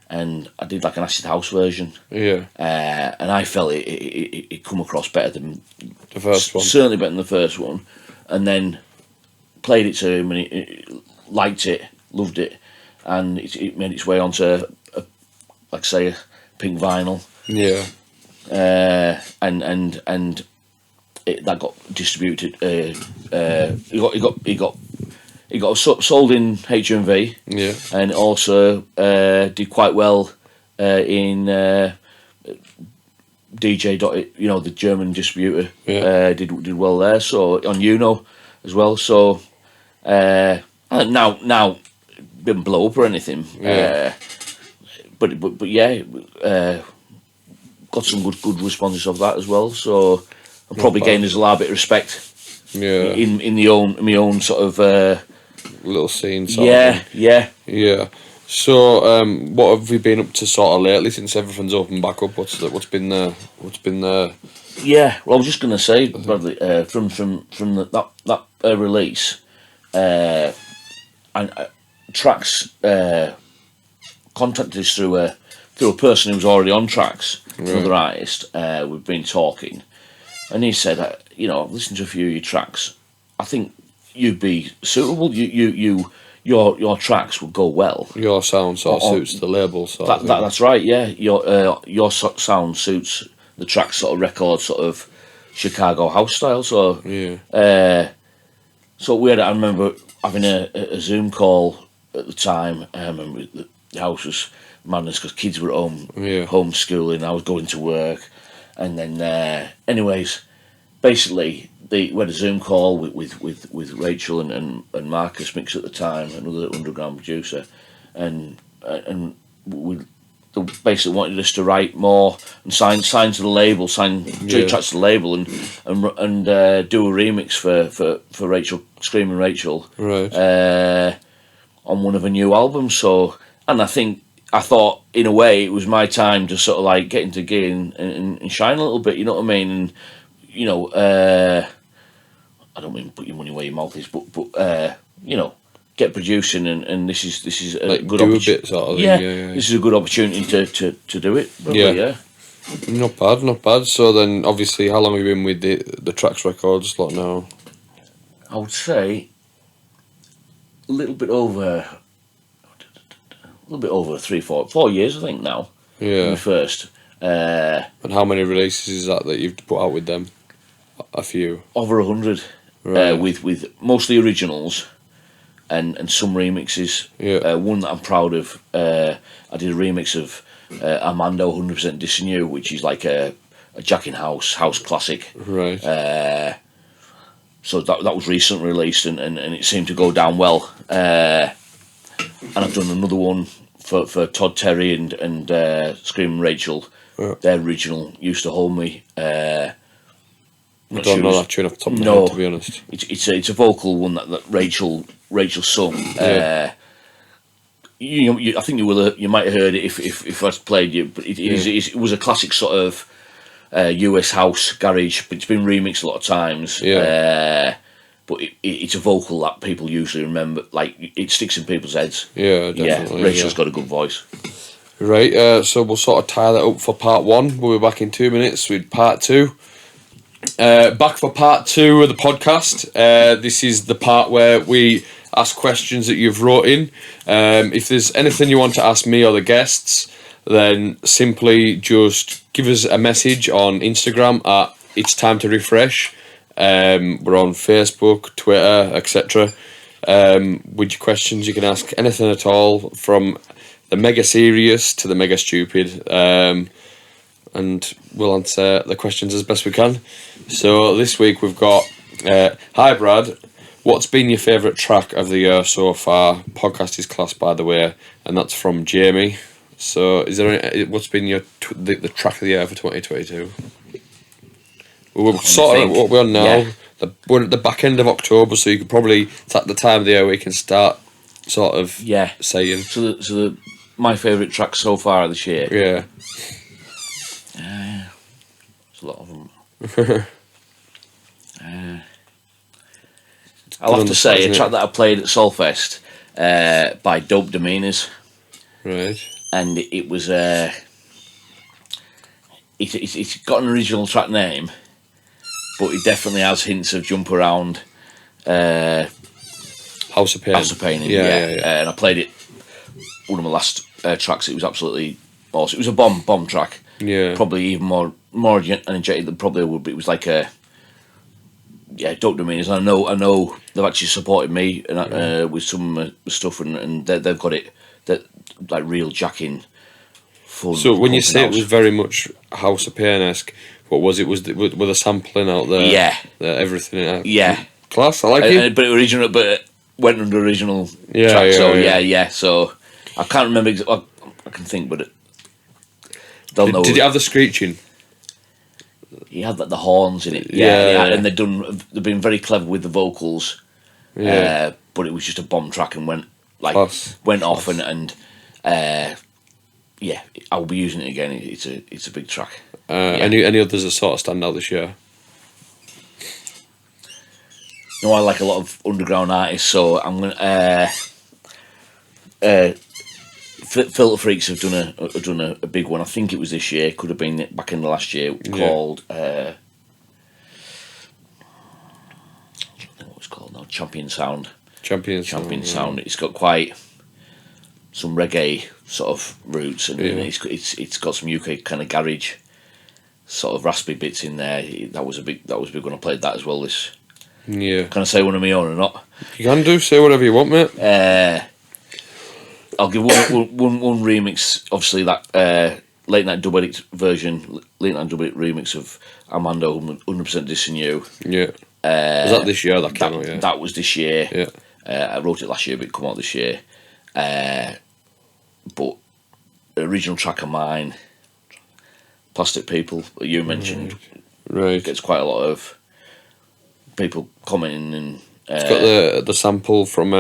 and I did like an acid house version. And I felt it come across better than the first one. Certainly better than the first one. And then played it to him, and he liked it, loved it, and it made its way onto like say a pink vinyl. And that got distributed. It got sold in HMV. And also did quite well in DJ. You know, the German distributor. Did well there. So on Uno as well. So now didn't blow up or anything. But yeah. Got some good responses of that as well, so I'm probably gained us a little bit of respect. In my own sort of little scene. Yeah. So, what have you been up to sort of lately since everything's opened back up? What's been there? Yeah, well, I was just gonna say, Bradley, from that release, and Tracks contacted us through a person who was already on Tracks, another artist. We've been talking, and he said, I've listened to a few of your tracks. I think you'd be suitable. Your tracks would go well. Your sound sort of suits the label. That's right. Yeah, your sound suits the Tracks sort of record, sort of Chicago house style. So so weird. I remember having a Zoom call at the time. I remember the house was madness because kids were at home, homeschooling. I was going to work, and then anyways, basically we had a Zoom call with Rachel and Marcus Mix at the time, another underground producer, and we basically wanted us to write more and sign to the label, sign 3 tracks to the label, and do a remix for Rachel, Screaming Rachel, on one of her new albums. So, and I thought in a way it was my time to sort of like get into gear and shine a little bit, you know what I mean? And I don't mean put your money where your mouth is, but get producing, and this is a like good opportunity. This is a good opportunity to do it. Probably, Not bad. So then, obviously, how long have you been with the Tracks records? Like now, I would say a little bit over 4 years, I think now. Yeah. The first. And how many releases is that you've put out with them? A few. Over 100. Right. With mostly originals and some remixes. One that I'm proud of. I did a remix of Armando 100% Dissing You, which is like a Jack in house classic. Right. So that was recently released, and it seemed to go down well. And I've done another one for Todd Terry and Screaming Rachel. Their original Used to Hold Me. I don't know that tune off the top of my head, to be honest. It's a vocal one that Rachel sung. I think you might have heard it if I played you, but it was a classic sort of US house garage, but it's been remixed a lot of times. But it's a vocal that people usually remember, like it sticks in people's heads. Yeah, definitely. Rachel's got a good voice. Right, so we'll sort of tie that up for part 1. We'll be back in 2 minutes with part 2. Back for part 2 of the podcast. This is the part where we ask questions that you've wrote in. If there's anything you want to ask me or the guests, then simply just give us a message on Instagram at itstimetoriffresh. We're on Facebook, Twitter, etc. With your questions, you can ask anything at all, from the mega serious to the mega stupid. And and we'll answer the questions as best we can. So this week we've got, hi Brad, what's been your favourite track of the year so far? Podcast is class, by the way, and that's from Jamie. So is there any, what's been your the track of the year for 2022? We're sort of what we're on now. We're at the back end of October, so you could probably, it's at the time of the year where you can start sort of saying. So my favourite track so far this year. Yeah. There's a lot of them. I'll have to say a track that I played at Solfest by Dope Demeanors. Right. And it was it's got an original track name, but it definitely has hints of Jump Around, House of Pain. House of Pain. Yeah. And I played it, one of my last tracks. It was absolutely awesome. It was a bomb track. Yeah. Probably even more energetic than probably would be. It was like a Dope Demeanors. I know they've actually supported me and with some stuff, and they've got it that like real jacking. Fun. So when you say it was very much House of Pain-esque, what was it? Was with the sampling out there? Yeah. Everything. Yeah. Class. I like it. But original, but went under original track. Yeah. So I can't remember. I can think, but they'll know. Did it have the screeching? He had the horns in it. Yeah. And they've been very clever with the vocals. Yeah. But it was just a bomb track and went off and I'll be using it again. It's a big track. Any others that sort of stand out this year? No, I like a lot of underground artists, so I'm gonna. Filter Freaks have done a big one. I think it was this year. Could have been back in the last year. Called I don't know what it's called now. Champion Sound. Sound. It's got quite some reggae sort of roots, and it's got some UK kind of garage sort of raspy bits in there. That was a big when I played that as well. Can I say one of my own or not? You can do. Say whatever you want, mate. I'll give one remix. Obviously, that Late Night Dub Addict version, Late Night Dub Addict remix of Armando 100% Dissing You. Yeah. Was that this year that came out? Yeah. That was this year. Yeah. I wrote it last year, but it come out this year. But original track of mine, Plastic People, that you mentioned, right, gets quite a lot of people commenting, and it's got the sample from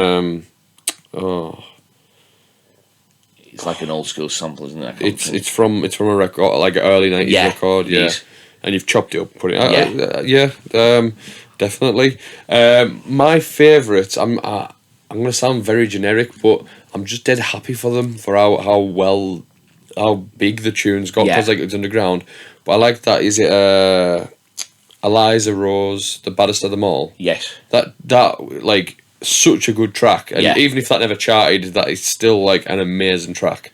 it's like an old school sample, isn't it? It's from a record, like an early 90s record, and you've chopped it up, and put it, definitely. My favourite, I'm going to sound very generic, but I'm just dead happy for them for how big the tunes got, because like it's underground. But I like that. Is it Eliza Rose, The Baddest of Them All? Yes. That like such a good track, and even if that never charted, that is still like an amazing track.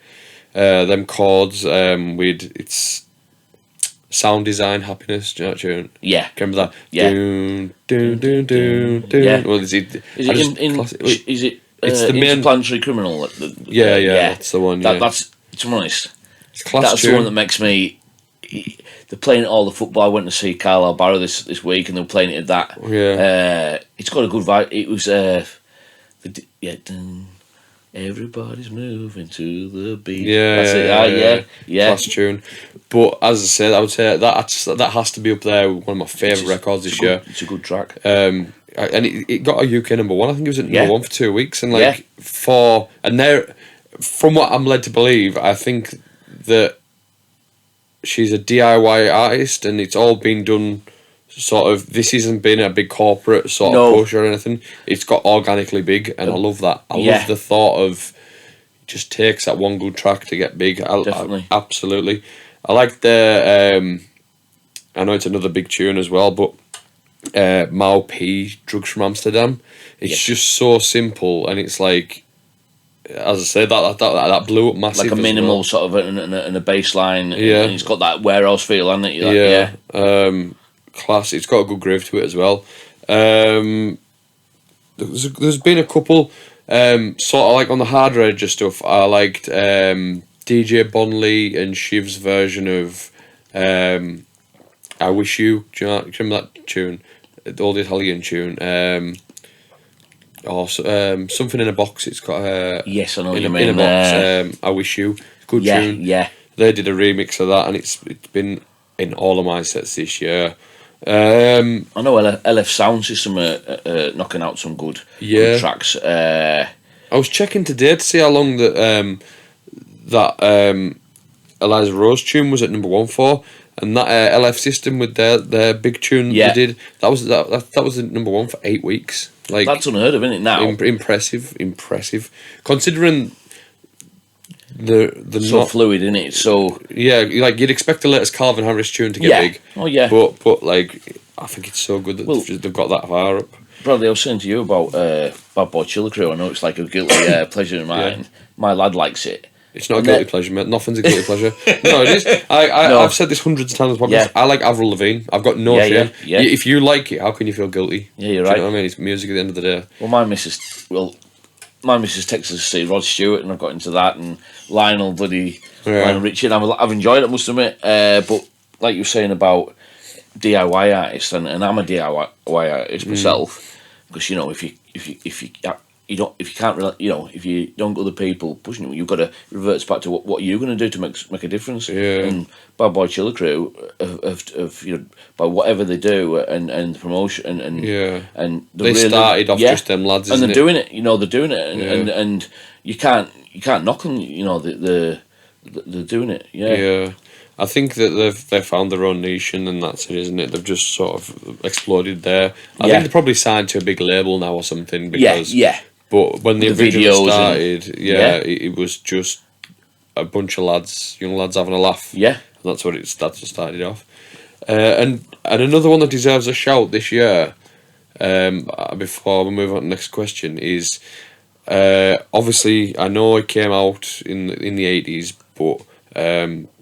Them chords, it's Sound Design Happiness. Do you know that tune? Yeah. Remember that? Yeah. Doon, doon, doon, doon, doon. Yeah. Well, is it it's the main Interplanetary Criminal? That's the one. That's, to be honest, it's class that's tune. the one that makes me. They're playing at all the football. I went to see Carlisle Barrow this week, and they were playing it at that. Yeah. It's got a good vibe. It was everybody's moving to the beat. That's it. Class tune. But as I said, I would say that has to be up there with one of my favourite records this year. It's a good track. And it got a UK number one. I think it was at number one for 2 weeks, and from what I'm led to believe, I think that she's a DIY artist, and it's all been done sort of. This hasn't been a big corporate sort of push or anything. It's got organically big, and I love that. I love the thought of it just takes that one good track to get big. Definitely. Absolutely. I like the. I know it's another big tune as well, but Mau P, Drugs from Amsterdam. It's just so simple, and it's like, as I said, that blew up massive. Like a minimal sort of and a bass line. And it's got that warehouse feel, hasn't it? Class. It's got a good groove to it as well. There's been a couple sort of like on the hard register stuff. I liked DJ Bonley and Shiv's version of I Wish You. Do you remember that tune? The old Italian tune. Something in a Box. It's got Yes, I know what in you a mean. box. I Wish You. Good Yeah, tune. yeah. They did a remix of that, and it's been in all of my sets this year. I know LF Sound System are knocking out some good tracks. I was checking today to see how long that Eliza Rose tune was at number 1 for, and that LF System with their big tune they did, that was at number 1 for 8 weeks. Like, that's unheard of, isn't it? Now, impressive, considering the so not fluid, isn't it? So like you'd expect the latest Calvin Harris tune to get big. Oh yeah. But like I think it's so good that they've got that far up. Bradley, I was saying to you about Bad Boy Chiller Crew. I know it's like a guilty pleasure of mine. Yeah. My lad likes it. It's not a guilty pleasure, mate. Nothing's a guilty pleasure. No, it is. I've said this hundreds of times. I like Avril Lavigne. I've got no shame. Yeah. If you like it, how can you feel guilty? Yeah, you're Do right. you know what I mean? It's music at the end of the day. Well, my missus texted us to see Rod Stewart, and I've got into that, and Lionel Richie, and I've enjoyed it, I must admit. But like you were saying about DIY artists, and I'm a DIY artist myself, because if you can't really, if you don't got other people pushing you, you've got to revert back to what you're going to do to make a difference. Yeah. And Bad Boy Chiller Crew of by whatever they do and promotion and they started off just them lads, and they're doing it. They're doing it, Yeah. and you can't knock them. They're doing it. Yeah. I think that they've found their own niche, and that's it, isn't it? They've just sort of exploded there. I think they're probably signed to a big label now or something. Because, But when they originally started, it was just a bunch of young lads having a laugh. Yeah, and that's what started off. And another one that deserves a shout this year, before we move on to the next question, is obviously I know it came out in the 80s, but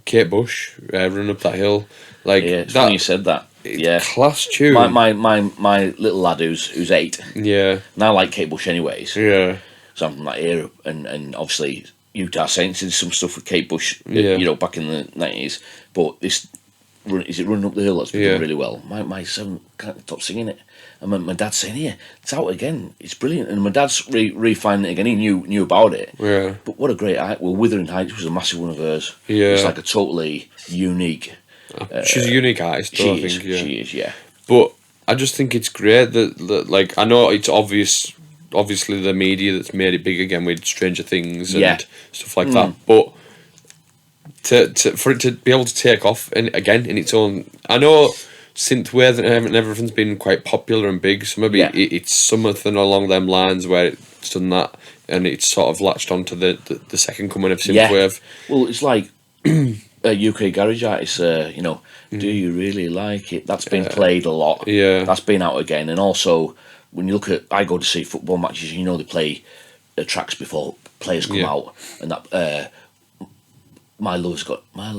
Kate Bush, Run Up That Hill, like it's funny you said that. Yeah, class tune. My little lad who's 8. Yeah, and I like Kate Bush anyways. Yeah, so I'm like here, and obviously Utah Saints did some stuff with Kate Bush, back in the 90s. But this is it Running Up the Hill that's been doing really well. My son can't stop singing it, and my dad's saying, "Here, it's out again. It's brilliant." And my dad's refining it again. He knew about it. Yeah, but what a great Wuthering Heights was a massive one of hers. Yeah, it's like a totally unique. She's a unique artist, though, I think. She is, yeah. But I just think it's great that like, I know it's obviously the media that's made it big again with Stranger Things and stuff like that. But for it to be able to take off in its own, I know synthwave and everything's been quite popular and big, so maybe it's something along them lines where it's done that, and it's sort of latched onto the second coming of synthwave. Well, it's like. UK garage artists, do you really like it? That's been played a lot. Yeah, that's been out again. And also, when you look at, I go to see football matches. They play tracks before players come out, and that my lover's got no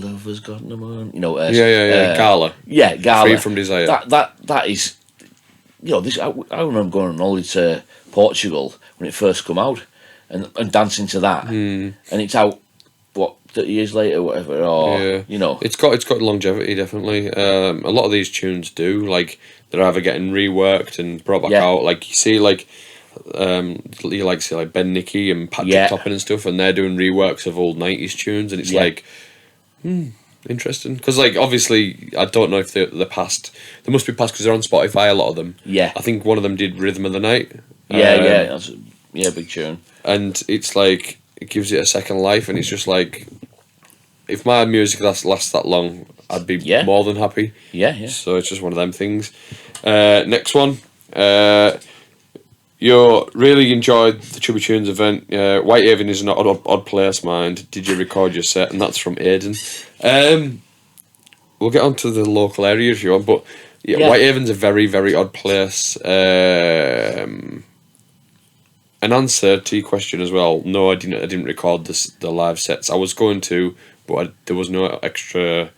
man. Gala. Yeah, Gala. Free From Desire. That is, this. I remember going on holiday to Portugal when it first come out, and dancing to that, and it's out. 30 years later, whatever, it's got longevity, definitely. A lot of these tunes do, like, they're either getting reworked and brought back out, like you see, like Ben Nicky and Patrick Toppin and stuff, and they're doing reworks of old 90s tunes, and it's like, interesting, because like obviously I don't know if they're past. They must be past because they're on Spotify, a lot of them. I think one of them did Rhythm of the Night. That's big tune, and it's like, it gives it a second life, and it's just like, if my music lasts that long, I'd be more than happy. Yeah. So it's just one of them things. Next one. You really enjoyed the Chubby Tunes event. Whitehaven is an odd place, mind. Did you record your set? And that's from Aidan. We'll get on to the local area if you want, but Whitehaven's a very, very odd place. An answer to your question as well. No, I didn't record the live sets. I was going to, but there was no extra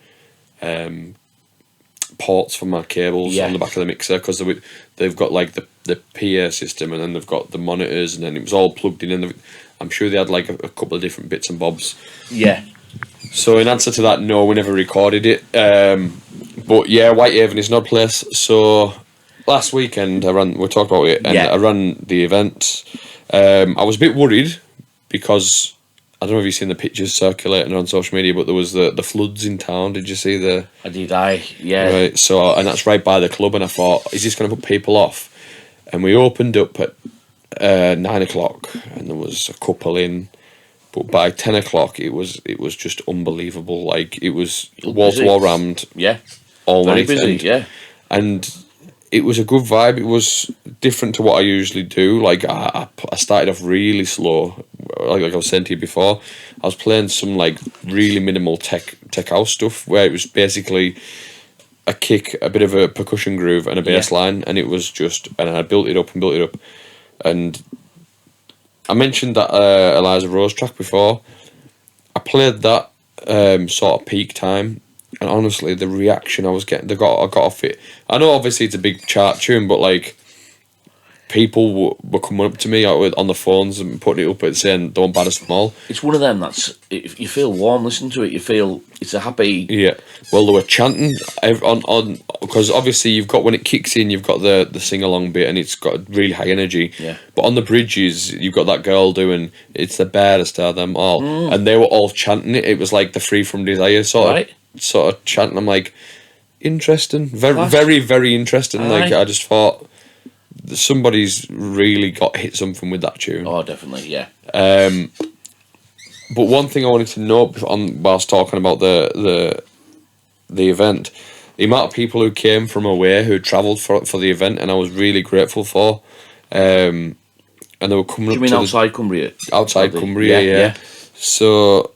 ports for my cables on the back of the mixer, because they've got like the PA system, and then they've got the monitors, and then it was all plugged in. And I'm sure they had like a couple of different bits and bobs. Yeah. So in answer to that, no, we never recorded it. But yeah, Whitehaven is an odd place. So last weekend we talked about it, and I ran the event. I was a bit worried because I don't know if you've seen the pictures circulating on social media, but there was the floods in town. Did you see the? I did. Yeah. Right. So and that's right by the club, and I thought, is this going to put people off? And we opened up at 9 o'clock, and there was a couple in. But by 10 o'clock, it was just unbelievable. Like, it was wall-to-wall rammed. Yeah. All Very night. busy, And it was a good vibe. It was different to what I usually do. Like, I started off really slow. Like I was saying to you before, I was playing some, like, really minimal tech house stuff where it was basically a kick, a bit of a percussion groove and a bass line. And it was just... And I built it up. And... I mentioned that Eliza Rose track before. I played that sort of peak time, and honestly, the reaction I was getting, I got off it. I know obviously it's a big chart tune, but like people were coming up to me on the phones and putting it up and saying "Don't bad us small." It's one of them that's you feel warm listening to it. You feel it's a happy. Yeah. Well, they were chanting on because obviously you've got when it kicks in, you've got the sing along bit and it's got really high energy. Yeah. But on the bridges, you've got that girl doing "It's the baddest of them all," and they were all chanting it. It was like the Free From Desire sort of chanting. I'm like, interesting, very, very interesting. Like I just thought. Somebody's really got hit something with that tune. Oh, definitely, yeah. But one thing I wanted to note whilst talking about the event, the amount of people who came from away who travelled for the event, and I was really grateful for. And they were coming. Do you mean outside Cumbria? Outside Cumbria, yeah. So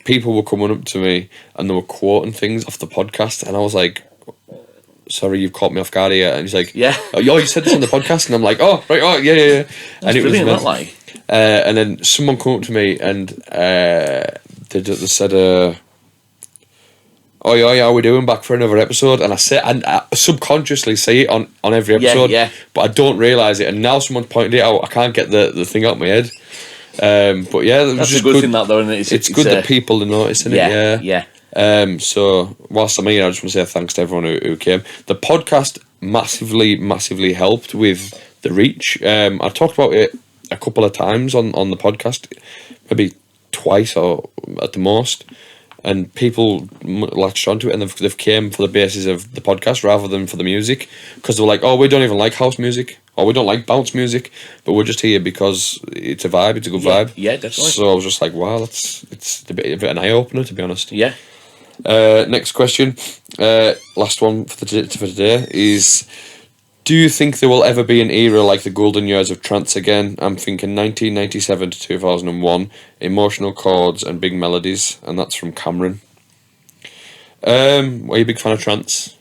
people were coming up to me and they were quoting things off the podcast, and I was like, sorry, you've caught me off guard here. And he's like, oh, you said this on the podcast. And I'm like, oh, right, oh, yeah. That's and it was that, like. And then someone came up to me and they said, oh, yeah, how are we doing? Back for another episode? And I subconsciously say it on every episode, but I don't realise it. And now someone's pointed it out. I can't get the thing out of my head. But yeah, it was that's just a good thing, that though, isn't it? It's good that people are noticing it. Yeah. So whilst I'm here, I just want to say thanks to everyone who came. The podcast massively helped with the reach. I talked about it a couple of times on the podcast, maybe twice or at the most, and people latched onto it and they've came for the basis of the podcast rather than for the music, because they were like, oh, we don't even like house music or we don't like bounce music, but we're just here because it's a vibe, it's a good vibe. Yeah, definitely. So I was just like, wow, it's a bit of an eye opener, to be honest. Yeah. Next question, last one for today is, do you think there will ever be an era like the golden years of trance again? I'm thinking 1997 to 2001, emotional chords and big melodies, and that's from Cameron. Are you a big fan of trance?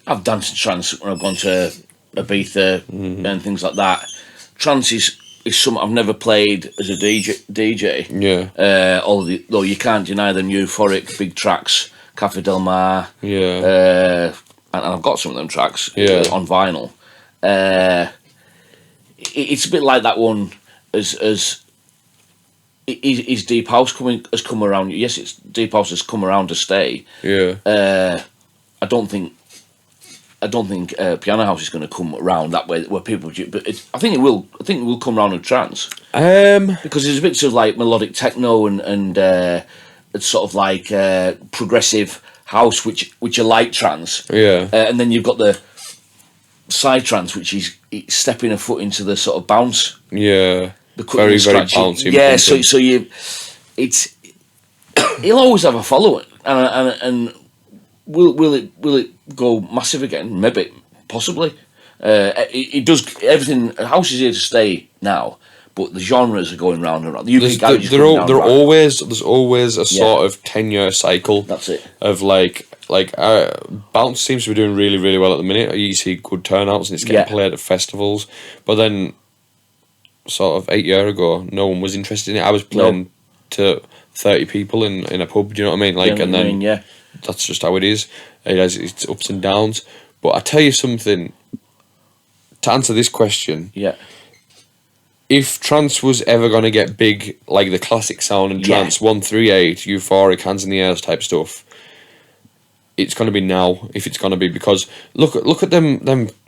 I've danced in trance when I've gone to Ibiza and things like that. Trance is something I've never played as a DJ. Yeah. Though you can't deny them euphoric big tracks, Cafe Del Mar. Yeah. And I've got some of them tracks on vinyl. It's a bit like that one as Deep House has come around. Yes, it's Deep House has come around to stay. Yeah. I don't think Piano House is going to come around that way where people. But I think it will. I think it will come around with trance. Because there's bits of like melodic techno and it's sort of like progressive house, which are like trance. Yeah. And then you've got the side trance, which is stepping a foot into the sort of bounce. Yeah. The very bouncy. Yeah. So he'll always have a following, and will it go massive again? Maybe, possibly. It does. Everything. House is here to stay now, but the genres are going round and round. There's always a sort of 10-year cycle. That's it. Of like bounce seems to be doing really, really well at the minute. You see good turnouts and it's getting played at festivals. But then, sort of 8 years ago, no one was interested in it. I was playing to 30 people in a pub. Do you know what I mean? Like, and then that's just how it is. It's ups and downs. But I tell you something. To answer this question, if trance was ever going to get big, like the classic sound and trance 138, euphoric, hands in the air type stuff, it's going to be now. If it's going to be, because look at them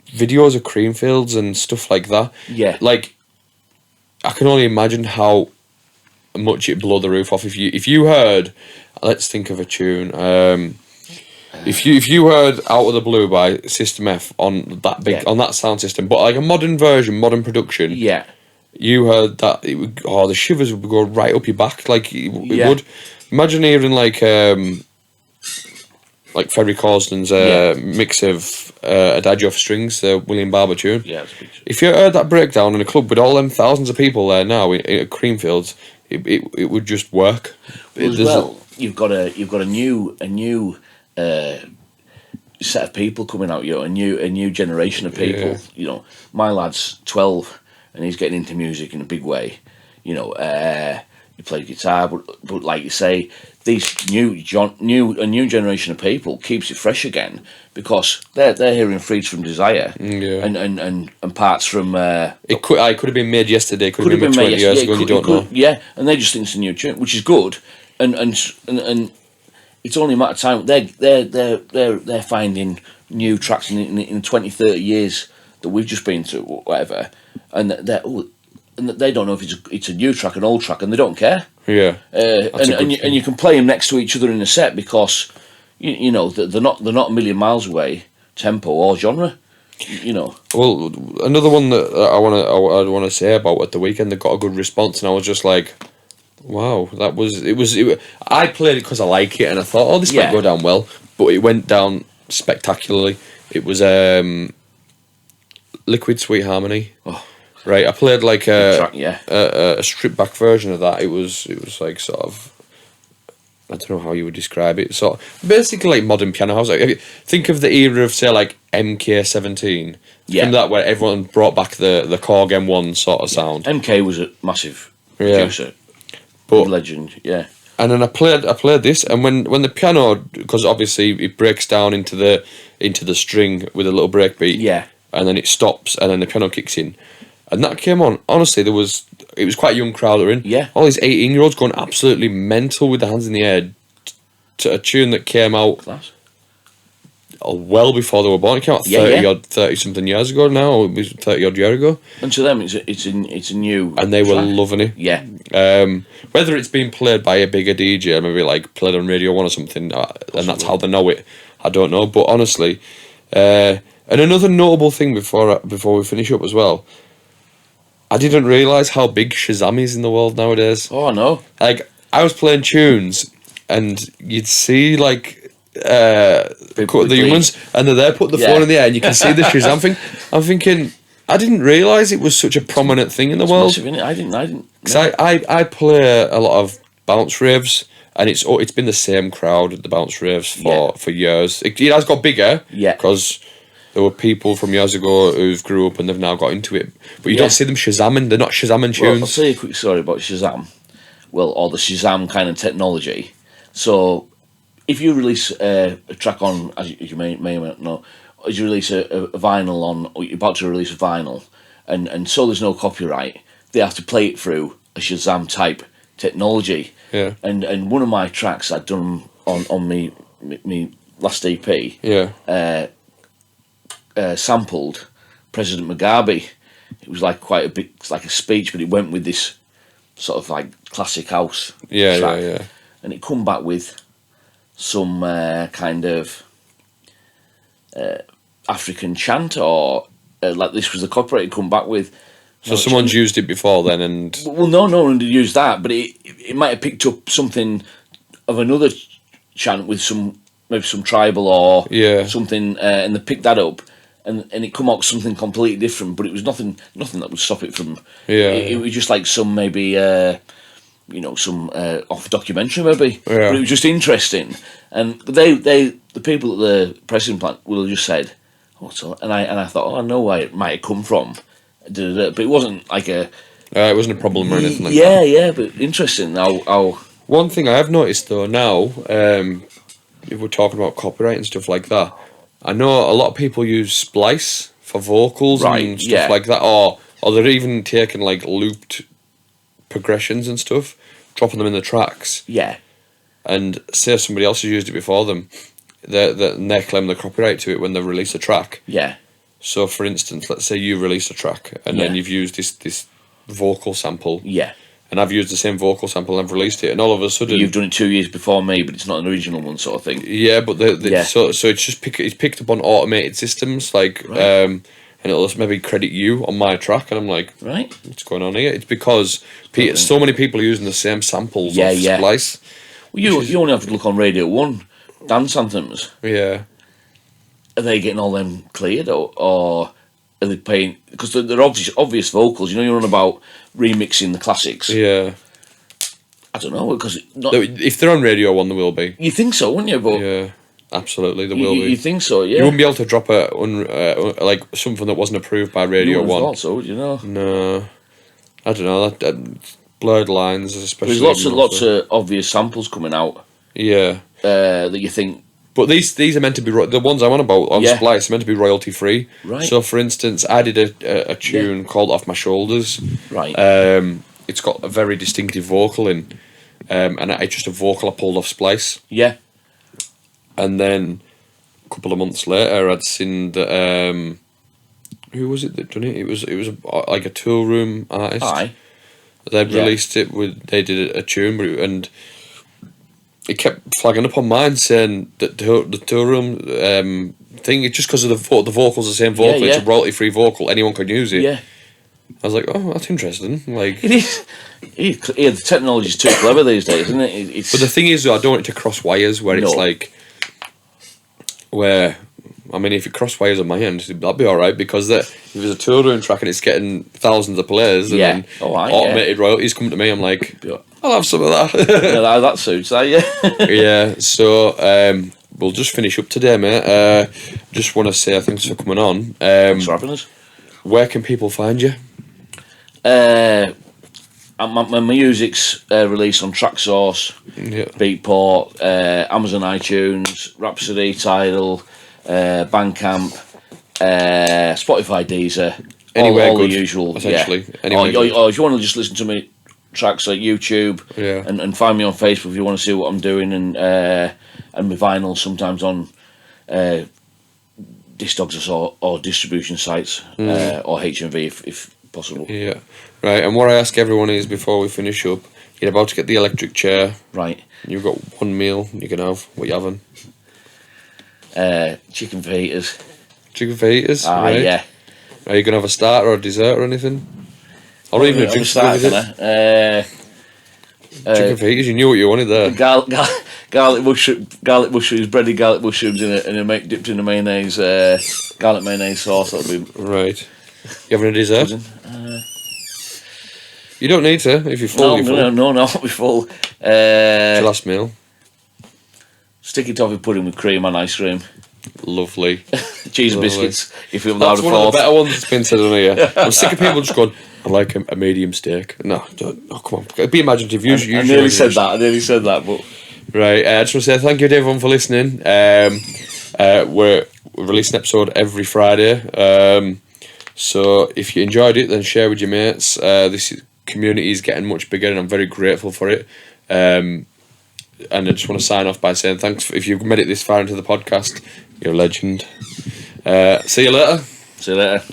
videos of Creamfields and stuff like that. Yeah. Like, I can only imagine how much it blow the roof off. If you heard, let's think of a tune. If you heard "Out of the Blue" by System F on that big on that sound system, but like a modern version, modern production. Yeah. You heard that, it would, the shivers would go right up your back, like it would. Imagine hearing like Ferry Corsten's mix of Adagio for strings, the William Barber tune. Yeah, if you heard that breakdown in a club with all them thousands of people there now in Creamfields, it would just work. You've got a new set of people coming out. A new generation of people. Yeah. You know, my lad's 12. And he's getting into music in a big way, you know. He plays guitar, but like you say, these new generation of people keeps it fresh again because they're hearing Freeds from Desire and parts from. It could have been made yesterday. Could have been made 20 years ago. You don't know. Yeah, and they just think it's a new tune, which is good, and it's only a matter of time. They're finding new tracks in 20, 30 years that we've just been through, whatever. And they don't know if it's a new track, an old track, and they don't care. Yeah, and you can play them next to each other in a set because you know they're not a million miles away, tempo or genre. You know. Well, another one that I want to say about at the weekend that got a good response, and I was just like, wow, that was it. I played it because I like it, and I thought, oh, this might go down well, but it went down spectacularly. It was Liquid Sweet Harmony. Oh. Right, I played like a stripped back version of that. It was like sort of, I don't know how you would describe it. Sort of basically like modern piano house. Like, think of the era of say like MK17. From that where everyone brought back the Korg M1 sort of sound. MK was a massive producer, legend. Yeah. And then I played this, and when the piano, because obviously it breaks down into the string with a little break beat. Yeah. And then it stops, and then the piano kicks in. And that came on. Honestly, it was quite a young crowd that were in. Yeah. All these 18-year-olds going absolutely mental with their hands in the air to a tune that came out well before they were born. It came out 30-something years ago now, or it was 30-odd year ago. And to them, it's a new and they track. were loving it. Yeah. Whether it's been played by a bigger DJ, maybe like played on Radio 1 or something, and that's how they know it, I don't know. But honestly, and another notable thing before we finish up as well, I didn't realise how big Shazam is in the world nowadays. Oh, no. Like, I was playing tunes, and you'd see, like, the young ones, and they're there putting the phone in the air, and you can see the Shazam thing. I'm thinking, I didn't realise it was such a prominent thing in the world. Massive, innit? I didn't. Because I play a lot of bounce raves, and it's been the same crowd at the bounce raves for years. It has got bigger, because there were people from years ago who've grew up and they've now got into it. But you don't see them Shazamming. They're not Shazamming tunes. Well, I'll tell you a quick story about Shazam. Well, or the Shazam kind of technology. So, if you release a track on, as you may or not know, as you release a vinyl on, or you're about to release a vinyl, and so there's no copyright, they have to play it through a Shazam type technology. Yeah. And one of my tracks I'd done on me last EP. Sampled President Mugabe. It was like quite a big, like a speech, but it went with this sort of like classic house track. And it come back with some kind of African chant, or like this was the copyright it come back with. So someone's used it before then, and no one had used that, but it might have picked up something of another chant with maybe some tribal or something, and they picked that up. And it come out something completely different, but it was nothing that would stop it from. It was just like some maybe some off documentary maybe. But it was just interesting, and the people at the pressing plant will have just said, and I thought, I know where it might have come from, but it wasn't like a. It wasn't a problem or anything like that. Yeah, but interesting. How one thing I have noticed though now, if we're talking about copyright and stuff like that. I know a lot of people use Splice for vocals and stuff like that, or or they're even taking like looped progressions and stuff, dropping them in the tracks, Yeah. and say somebody else has used it before them, they claim the copyright to it when they release a track. Yeah. So, for instance, let's say you release a track and then Yeah. you've used this vocal sample, Yeah. and I've used the same vocal sample and I've released it, and all of a sudden You've done it 2 years before me, but it's not an original one, sort of thing. yeah, but Yeah. so it's just it's picked up on automated systems, like Right. and it'll just maybe credit you on my track, and I'm like, Right. what's going on here? It's because so many people are using the same samples Yeah, of yeah. Splice. Well, you only have to look on Radio 1, dance anthems. Yeah, Are they getting all them cleared, or are they paying? Because they're obvious vocals. You know, you're on about remixing the classics. yeah. I don't know, because If they're on Radio 1, there will be. you think so, wouldn't you? But Yeah, absolutely, there will be. you think so, yeah. You wouldn't be able to drop like something that wasn't approved by Radio You would've 1. thought so, you know. No, I don't know. That blurred lines, especially. There's lots of obvious samples coming out Yeah. that you think. But these are meant to be the ones I'm on about on Yeah. Splice are meant to be royalty free. Right. So, for instance, I did a tune called "Off My Shoulders." Right. It's got a very distinctive vocal in, and it's just a vocal I pulled off Splice. Yeah. And then a couple of months later, I'd seen that who was it that done it? It was like a Tool Room artist. Aye. They'd Yeah. released it with they did a tune, and it kept flagging up on mine saying that the Tool Room thing. It's just because of the vocals, the same vocal. Yeah, It's a yeah. royalty free vocal. Anyone can use it. Yeah. I was like, oh, that's interesting. Like, It is. Yeah, the technology's too clever these days, isn't it? It's. but the thing is, though, I don't want it to cross wires where it's No. like, where, I mean, if it cross wires on my end, that'd be all right, because if there's a Tool Room track and it's getting thousands of plays, and Yeah. then Oh, aye, automated royalties come to me, I'm like, Yeah. I'll have some of that. Yeah, that suits that, yeah. Yeah, so we'll just finish up today, mate. Just want to say thanks for coming on. Thanks for having us. Where can people find you? My music's released on Tracksource, Yeah. Beatport, Amazon iTunes, Rhapsody, Tidal, Bandcamp, Spotify, Deezer, Anywhere all good, the usual, essentially. Yeah. Anywhere good. Or if you want to just listen to me tracks like YouTube, Yeah. and find me on Facebook if you want to see what I'm doing, and my vinyl sometimes on Discogs or distribution sites, or HMV if possible. Yeah. Right, and what I ask everyone is, before we finish up, you're about to get the electric chair. Right. You've got one meal you can have. What you having? Chicken fajitas. Chicken fajitas? Right. Yeah. Are you going to have a starter or a dessert or anything? Or even a drink to go with it? Chicken fajitas, you knew what you wanted there. Garlic mushrooms, breaded garlic mushrooms dipped in a mayonnaise, garlic mayonnaise sauce. That'll be Right. You having a dessert? buzzing. You don't need to. If you're full, you're full. No, I'll be full. It's your last meal. Sticky toffee pudding with cream and ice cream. Lovely. Cheese and Lovely. biscuits, if you're That's allowed a one of the fourth. better ones that's been said on here. I'm sick of people just going, I like a medium steak. No, don't. Oh, come on. Be imaginative. Use I nearly said that, but Right, I just want to say thank you to everyone for listening. We're releasing an episode every Friday. So if you enjoyed it, then share with your mates. This community is getting much bigger, and I'm very grateful for it. And I just want to sign off by saying thanks. If you've made it this far into the podcast, you're a legend. See you later. see you later.